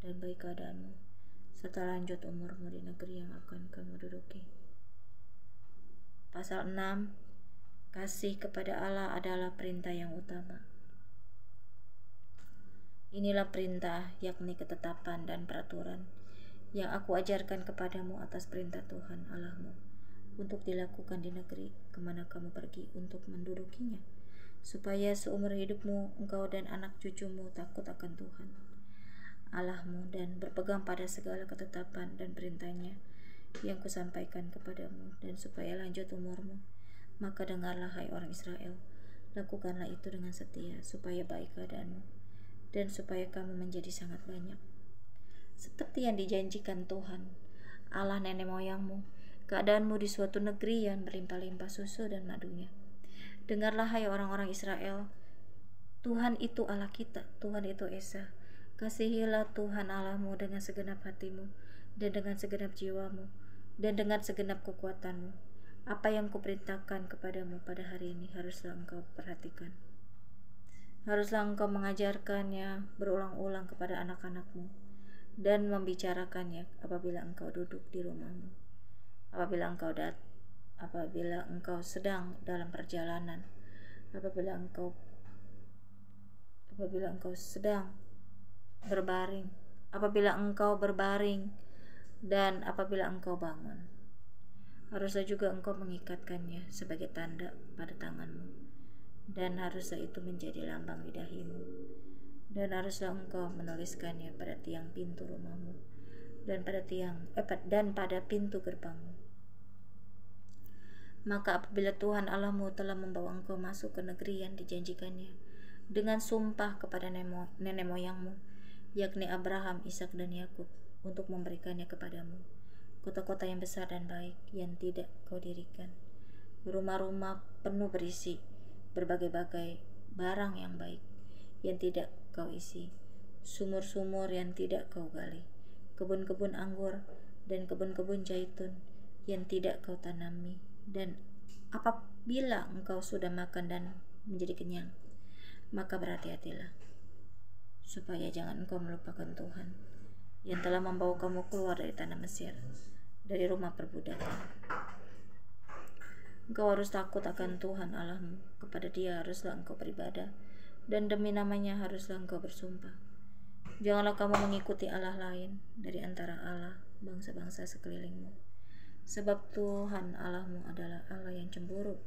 dan baik keadaanmu, serta lanjut umurmu di negeri yang akan kamu duduki. Pasal 6. Kasih kepada Allah adalah perintah yang utama. Inilah perintah, yakni ketetapan dan peraturan yang aku ajarkan kepadamu atas perintah Tuhan Allahmu, untuk dilakukan di negeri kemana kamu pergi untuk mendudukinya, supaya seumur hidupmu engkau dan anak cucumu takut akan Tuhan Allahmu dan berpegang pada segala ketetapan dan perintahnya yang kusampaikan kepadamu, dan supaya lanjut umurmu. Maka dengarlah, hai orang Israel, lakukanlah itu dengan setia, supaya baik keadaanmu, dan supaya kamu menjadi sangat banyak. Seperti yang dijanjikan Tuhan, Allah nenek moyangmu, keadaanmu di suatu negeri yang berlimpah-limpah susu dan madunya. Dengarlah hai orang-orang Israel, Tuhan itu Allah kita, Tuhan itu Esa. Kasihilah Tuhan Allahmu dengan segenap hatimu, dan dengan segenap jiwamu, dan dengan segenap kekuatanmu. Apa yang kuperintahkan kepadamu pada hari ini haruslah engkau perhatikan. Haruslah engkau mengajarkannya berulang-ulang kepada anak-anakmu, dan membicarakannya apabila engkau duduk di rumahmu, apabila engkau sedang dalam perjalanan, apabila engkau sedang berbaring, apabila engkau berbaring, dan apabila engkau bangun. Haruslah juga engkau mengikatkannya sebagai tanda pada tanganmu, dan haruslah itu menjadi lambang di dahimu, dan haruslah engkau menuliskannya pada tiang pintu rumahmu, dan pada pintu gerbangmu. Maka apabila Tuhan Allahmu telah membawa engkau masuk ke negeri yang dijanjikannya dengan sumpah kepada nenek moyangmu, yakni Abraham, Ishak, dan Yakub, untuk memberikannya kepadamu, kota-kota yang besar dan baik yang tidak kau dirikan, rumah-rumah penuh berisi berbagai-bagai barang yang baik yang tidak kau isi, sumur-sumur yang tidak kau gali, kebun-kebun anggur dan kebun-kebun zaitun yang tidak kau tanami. Dan apabila engkau sudah makan dan menjadi kenyang, maka berhati-hatilah supaya jangan engkau melupakan Tuhan yang telah membawa kamu keluar dari tanah Mesir, dari rumah perbudakan. Engkau harus takut akan Tuhan Allahmu, kepada Dia haruslah engkau beribadah, dan demi namanya haruslah engkau bersumpah. Janganlah kamu mengikuti Allah lain dari antara Allah bangsa-bangsa sekelilingmu, sebab Tuhan Allahmu adalah Allah yang cemburu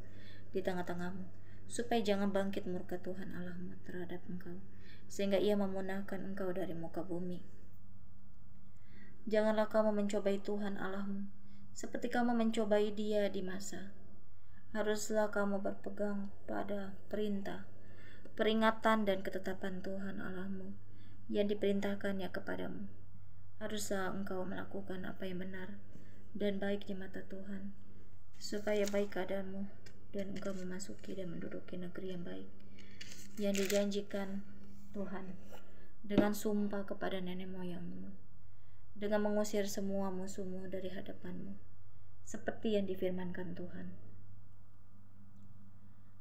di tengah-tengahmu, supaya jangan bangkit murka Tuhan Allahmu terhadap engkau, sehingga Ia memunahkan engkau dari muka bumi. Janganlah kamu mencobai Tuhan Allahmu seperti kamu mencobai Dia di masa. Haruslah kamu berpegang pada perintah, peringatan, dan ketetapan Tuhan Allahmu yang diperintahkannya kepadamu. Haruslah engkau melakukan apa yang benar dan baik di mata Tuhan, supaya baik keadaanmu dan engkau memasuki dan menduduki negeri yang baik yang dijanjikan Tuhan dengan sumpah kepada nenek moyangmu, dengan mengusir semua musuhmu dari hadapanmu, seperti yang difirmankan Tuhan.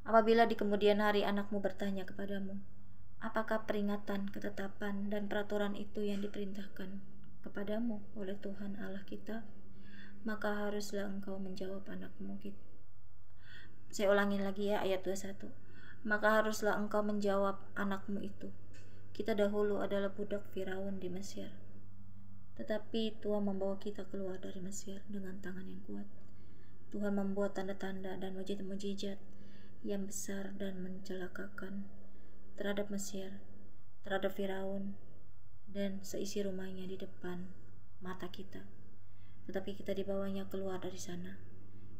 Apabila di kemudian hari anakmu bertanya kepadamu, apakah peringatan, ketetapan, dan peraturan itu yang diperintahkan kepadamu oleh Tuhan Allah kita, maka haruslah engkau menjawab anakmu gitu. Saya ulangin lagi ya, ayat 21. Maka haruslah engkau menjawab anakmu itu, kita dahulu adalah budak Firaun di Mesir, tetapi Tuhan membawa kita keluar dari Mesir dengan tangan yang kuat. Tuhan membuat tanda-tanda dan mujizat yang besar dan mencelakakan terhadap Mesir, terhadap Firaun dan seisi rumahnya di depan mata kita. Tetapi kita dibawanya keluar dari sana,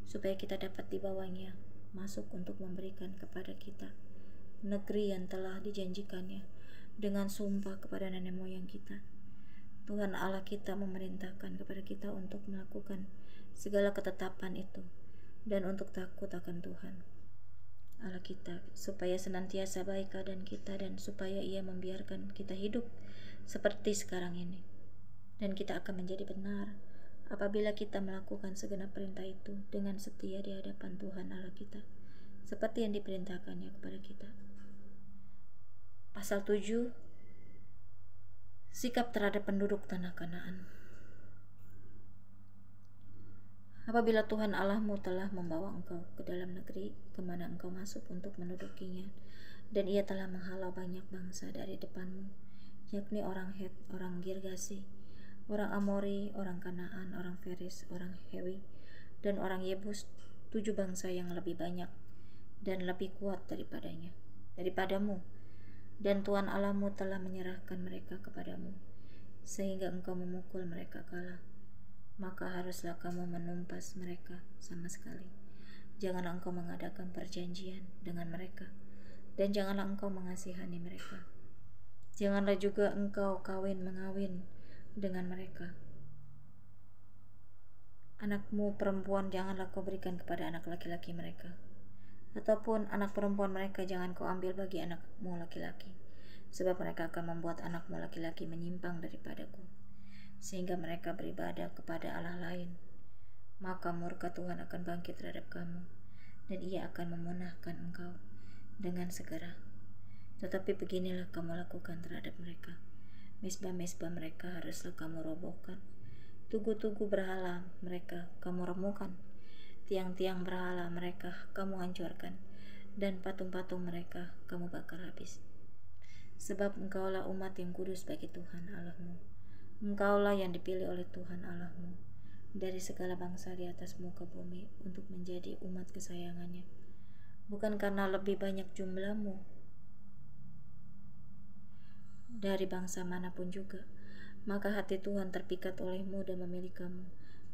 supaya kita dapat dibawanya masuk untuk memberikan kepada kita negeri yang telah dijanjikannya dengan sumpah kepada nenek moyang kita. Tuhan Allah kita memerintahkan kepada kita untuk melakukan segala ketetapan itu dan untuk takut akan Tuhan Allah kita, supaya senantiasa baik keadaan kita dan supaya Ia membiarkan kita hidup seperti sekarang ini. Dan kita akan menjadi benar apabila kita melakukan segenap perintah itu dengan setia di hadapan Tuhan Allah kita, seperti yang diperintahkannya kepada kita. Pasal 7, sikap terhadap penduduk tanah Kanaan. Apabila Tuhan Allahmu telah membawa engkau ke dalam negeri kemana engkau masuk untuk mendudukinya, dan Ia telah menghalau banyak bangsa dari depanmu, yakni orang Het, orang Girgasi, orang Amori, orang Kanaan, orang Feris, orang Hewi, dan orang Yebus, 7 bangsa yang lebih banyak dan lebih kuat daripadamu, dan Tuhan Allahmu telah menyerahkan mereka kepadamu, sehingga engkau memukul mereka kalah. Maka haruslah kamu menumpas mereka sama sekali. Janganlah engkau mengadakan perjanjian dengan mereka, dan janganlah engkau mengasihani mereka. Janganlah juga engkau mengawin dengan mereka. Anakmu perempuan janganlah kau berikan kepada anak laki-laki mereka, ataupun anak perempuan mereka jangan kau ambil bagi anakmu laki-laki, sebab mereka akan membuat anakmu laki-laki menyimpang daripadaku, sehingga mereka beribadah kepada Allah lain. Maka murka Tuhan akan bangkit terhadap kamu, dan ia akan memunahkan engkau dengan segera. Tetapi beginilah kamu lakukan terhadap mereka. Mezbah-mezbah mereka haruslah kamu robohkan. Tugu-tugu berhala mereka kamu remukkan. Tiang-tiang berhala mereka kamu hancurkan, dan patung-patung mereka kamu bakar habis. Sebab engkaulah umat yang kudus bagi Tuhan Allahmu. Engkaulah yang dipilih oleh Tuhan Allahmu dari segala bangsa di atas muka bumi untuk menjadi umat kesayangannya. Bukan karena lebih banyak jumlahmu dari bangsa manapun juga, maka hati Tuhan terpikat olehmu dan memilih kamu.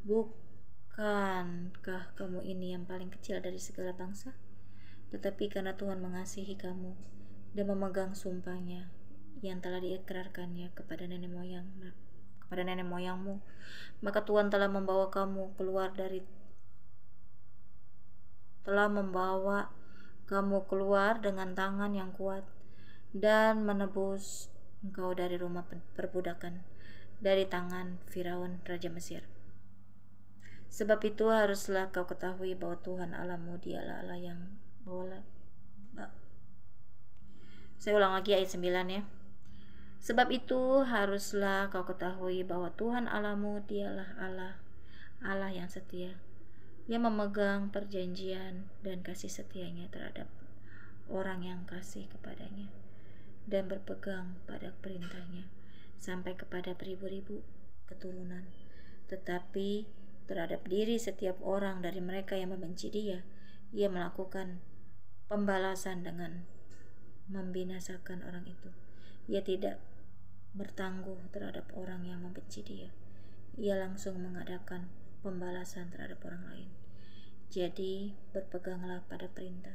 Bukankah kamu ini yang paling kecil dari segala bangsa? Tetapi karena Tuhan mengasihi kamu dan memegang sumpahnya yang telah diikrarkannya kepada nenek moyangmu, maka Tuhan telah membawa kamu keluar dengan tangan yang kuat dan menebus engkau dari rumah perbudakan, dari tangan Firaun raja Mesir. Sebab itu haruslah kau ketahui bahwa Tuhan Allahmu dialah Allah yang Saya ulang lagi ayat 9 ya. Sebab itu haruslah kau ketahui bahwa Tuhan Allahmu dialah Allah yang setia, yang memegang perjanjian dan kasih setianya terhadap orang yang kasih kepadanya dan berpegang pada perintahnya sampai kepada beribu-ribu keturunan. Tetapi terhadap diri setiap orang dari mereka yang membenci Dia, Ia melakukan pembalasan dengan membinasakan orang itu. Ia tidak bertangguh terhadap orang yang membenci Dia. Ia langsung mengadakan pembalasan terhadap orang lain. Jadi berpeganglah pada perintah,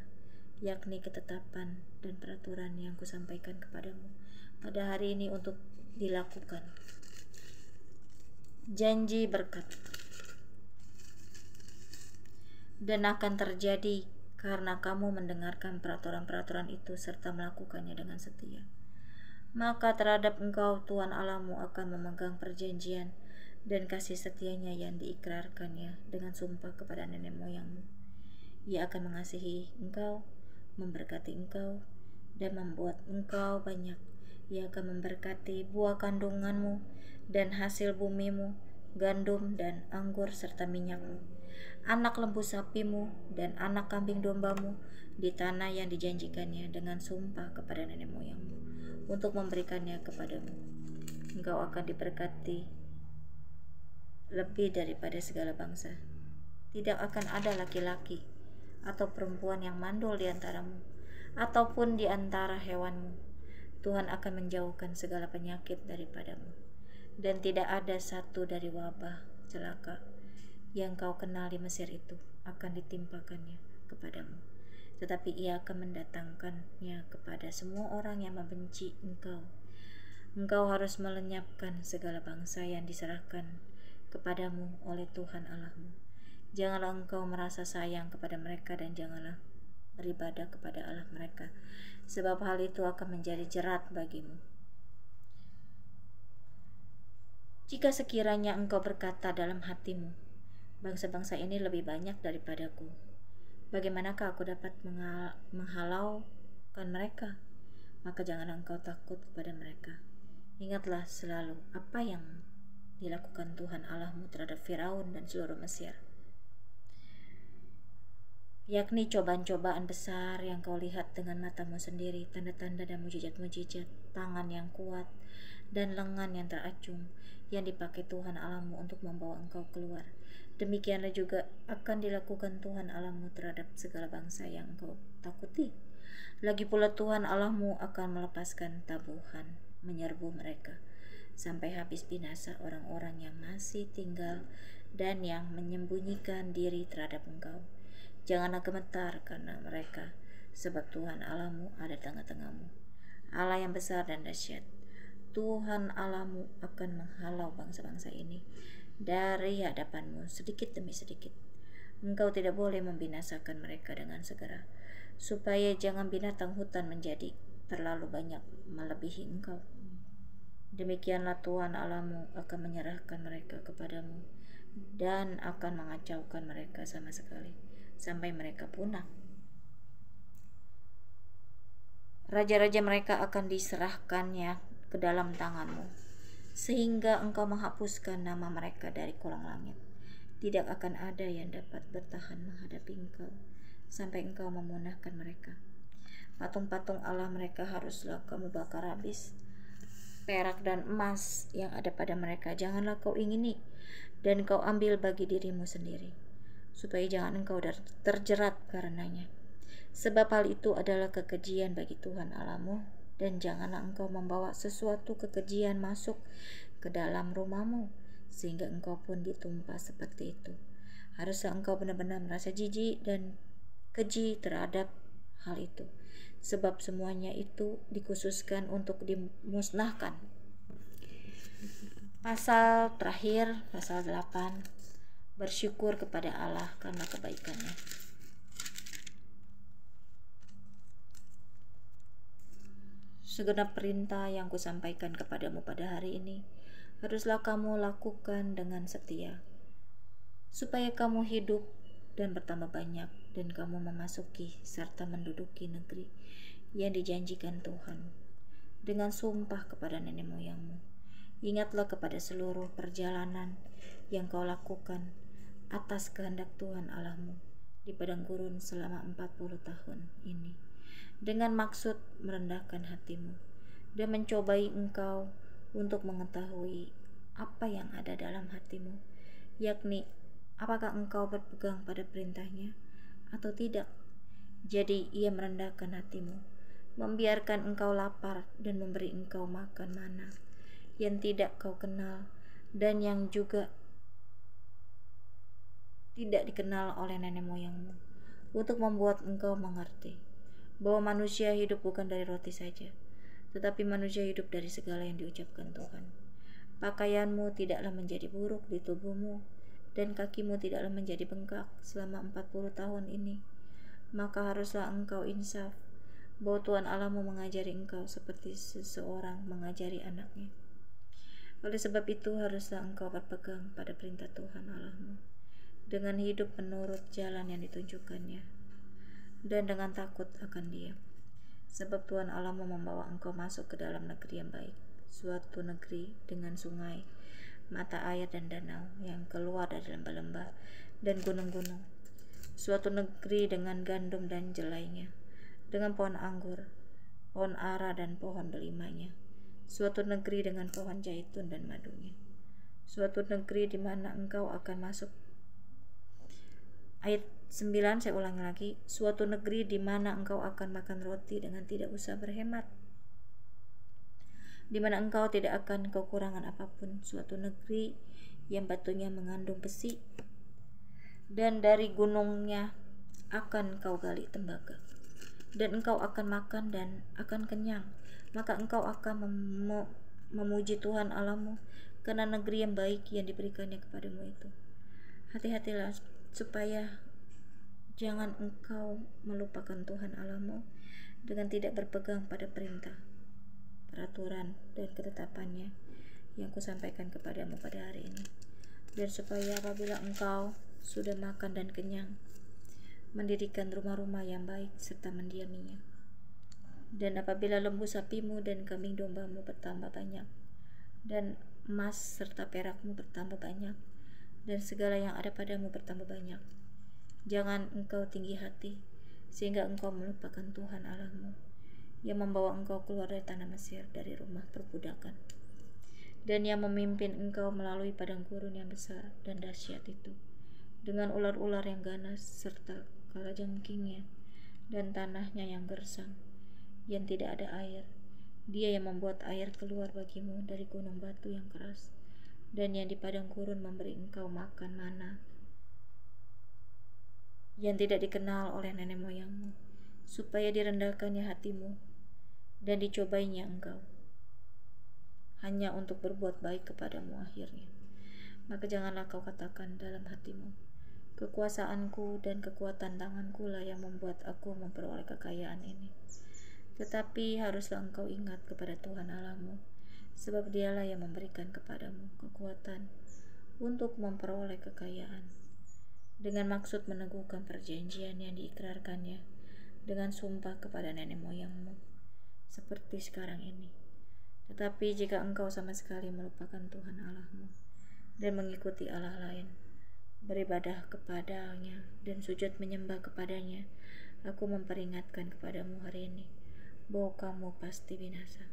yakni ketetapan dan peraturan yang kusampaikan kepadamu pada hari ini untuk dilakukan. Janji berkat. Dan akan terjadi karena kamu mendengarkan peraturan-peraturan itu serta melakukannya dengan setia. Maka terhadap engkau Tuhan Allahmu akan memegang perjanjian dan kasih setianya yang diikrarkannya dengan sumpah kepada nenek moyangmu. Ia akan mengasihi engkau, memberkati engkau, dan membuat engkau banyak. Ia akan memberkati buah kandunganmu dan hasil bumimu, gandum dan anggur serta minyakmu, anak lembu sapimu dan anak kambing dombamu di tanah yang dijanjikannya dengan sumpah kepada nenek moyangmu untuk memberikannya kepadamu. Engkau akan diberkati lebih daripada segala bangsa. Tidak akan ada laki-laki atau perempuan yang mandul di antaramu ataupun di antara hewanmu. Tuhan akan menjauhkan segala penyakit daripadamu, dan tidak ada satu dari wabah celaka yang kau kenal di Mesir itu akan ditimpakannya kepadamu, tetapi Ia akan mendatangkannya kepada semua orang yang membenci engkau. Engkau harus melenyapkan segala bangsa yang diserahkan kepadamu oleh Tuhan Allahmu. Janganlah engkau merasa sayang kepada mereka dan janganlah beribadah kepada Allah mereka, sebab hal itu akan menjadi jerat bagimu. Jika sekiranya engkau berkata dalam hatimu, bangsa-bangsa ini lebih banyak daripadaku, bagaimanakah aku dapat menghalaukan mereka? Maka janganlah engkau takut kepada mereka. Ingatlah selalu apa yang dilakukan Tuhan Allahmu terhadap Firaun dan seluruh Mesir, yakni cobaan-cobaan besar yang kau lihat dengan matamu sendiri, tanda-tanda dan mujizat-mujizat, tangan yang kuat dan lengan yang teracung yang dipakai Tuhan Allahmu untuk membawa engkau keluar. Demikianlah juga akan dilakukan Tuhan Allahmu terhadap segala bangsa yang engkau takuti. Lagi pula Tuhan Allahmu akan melepaskan tabuhan menyerbu mereka sampai habis binasa orang-orang yang masih tinggal dan yang menyembunyikan diri terhadap engkau. Janganlah gemetar karena mereka, sebab Tuhan Allahmu ada di tengah-tengahmu, Allah yang besar dan dahsyat. Tuhan Allahmu akan menghalau bangsa-bangsa ini dari hadapanmu sedikit demi sedikit. Engkau tidak boleh membinasakan mereka dengan segera, supaya jangan binatang hutan menjadi terlalu banyak melebihi engkau. Demikianlah Tuhan Allahmu akan menyerahkan mereka kepadamu dan akan mengacaukan mereka sama sekali, sampai mereka punah. Raja-raja mereka akan diserahkannya ke dalam tanganmu, sehingga engkau menghapuskan nama mereka dari kolong langit. Tidak akan ada yang dapat bertahan menghadapi engkau, sampai engkau memunahkan mereka. Patung-patung Allah mereka haruslah kamu bakar habis. Perak dan emas yang ada pada mereka janganlah kau ingini, dan kau ambil bagi dirimu sendiri, supaya jangan engkau terjerat karenanya. Sebab hal itu adalah kekejian bagi Tuhan Allahmu, dan janganlah engkau membawa sesuatu kekejian masuk ke dalam rumahmu, sehingga engkau pun ditumpah seperti itu. Haruslah engkau benar-benar merasa jijik dan keji terhadap hal itu, sebab semuanya itu dikhususkan untuk dimusnahkan. Pasal terakhir, pasal 8, bersyukur kepada Allah karena kebaikannya. Segenap perintah yang kusampaikan kepadamu pada hari ini haruslah kamu lakukan dengan setia, supaya kamu hidup dan bertambah banyak, dan kamu memasuki serta menduduki negeri yang dijanjikan Tuhan dengan sumpah kepada nenek moyangmu. Ingatlah kepada seluruh perjalanan yang kau lakukan atas kehendak Tuhan Allahmu di padang gurun selama 40 tahun ini, dengan maksud merendahkan hatimu dan mencobai engkau untuk mengetahui apa yang ada dalam hatimu, yakni apakah engkau berpegang pada perintahnya atau tidak. Jadi ia merendahkan hatimu, membiarkan engkau lapar dan memberi engkau makan mana yang tidak kau kenal dan yang juga tidak dikenal oleh nenek moyangmu, untuk membuat engkau mengerti bahwa manusia hidup bukan dari roti saja, tetapi manusia hidup dari segala yang diucapkan Tuhan. Pakaianmu tidaklah menjadi buruk di tubuhmu, dan kakimu tidaklah menjadi bengkak selama 40 tahun ini. Maka haruslah engkau insaf bahwa Tuhan Allahmu mengajari engkau seperti seseorang mengajari anaknya. Oleh sebab itu haruslah engkau berpegang pada perintah Tuhan Allahmu, dengan hidup menurut jalan yang ditunjukkannya, dan dengan takut akan Dia. Sebab Tuhan Allahmu membawa engkau masuk ke dalam negeri yang baik, suatu negeri dengan sungai, mata air dan danau yang keluar dari lembah-lembah dan gunung-gunung, suatu negeri dengan gandum dan jelainya, dengan pohon anggur, pohon ara dan pohon delimanya, suatu negeri dengan pohon zaitun dan madunya, suatu negeri di mana engkau akan masuk. Ayat 9 saya ulangi lagi, suatu negeri di mana engkau akan makan roti dengan tidak usah berhemat, di mana engkau tidak akan kekurangan apapun, suatu negeri yang batunya mengandung besi, dan dari gunungnya akan kau gali tembaga, dan engkau akan makan dan akan kenyang. Maka engkau akan memuji Tuhan Allahmu karena negeri yang baik yang diberikannya kepadamu itu. Hati-hatilah supaya jangan engkau melupakan Tuhan Allahmu dengan tidak berpegang pada perintah, peraturan, dan ketetapannya yang kusampaikan kepadamu pada hari ini. Dan supaya apabila engkau sudah makan dan kenyang, mendirikan rumah-rumah yang baik serta mendiaminya. Dan apabila lembu sapimu dan kambing dombamu bertambah banyak, dan emas serta perakmu bertambah banyak, dan segala yang ada padamu bertambah banyak, jangan engkau tinggi hati sehingga engkau melupakan Tuhan Allahmu yang membawa engkau keluar dari tanah Mesir, dari rumah perbudakan, dan yang memimpin engkau melalui padang gurun yang besar dan dahsyat itu, dengan ular-ular yang ganas serta kalajengkingnya dan tanahnya yang gersang, yang tidak ada air. Dia yang membuat air keluar bagimu dari gunung batu yang keras, dan yang di padang gurun memberi engkau makan mana yang tidak dikenal oleh nenek moyangmu, supaya direndahkannya hatimu dan dicobainya engkau. hanya untuk berbuat baik kepadamu akhirnya. Maka janganlah kau katakan dalam hatimu, kekuasaanku dan kekuatan tanganku lah yang membuat aku memperoleh kekayaan ini. Tetapi haruslah engkau ingat kepada Tuhan Allahmu, sebab dialah yang memberikan kepadamu kekuatan untuk memperoleh kekayaan, dengan maksud meneguhkan perjanjian yang diikrarkannya dengan sumpah kepada nenek moyangmu, seperti sekarang ini. Tetapi jika engkau sama sekali melupakan Tuhan Allahmu dan mengikuti Allah lain, beribadah kepadanya dan sujud menyembah kepadanya, aku memperingatkan kepadamu hari ini bahwa kamu pasti binasa,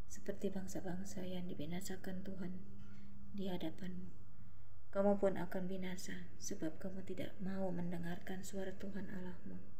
seperti bangsa-bangsa yang dibinasakan Tuhan di hadapanmu. Kamu pun akan binasa, sebab kamu tidak mau mendengarkan suara Tuhan Allahmu.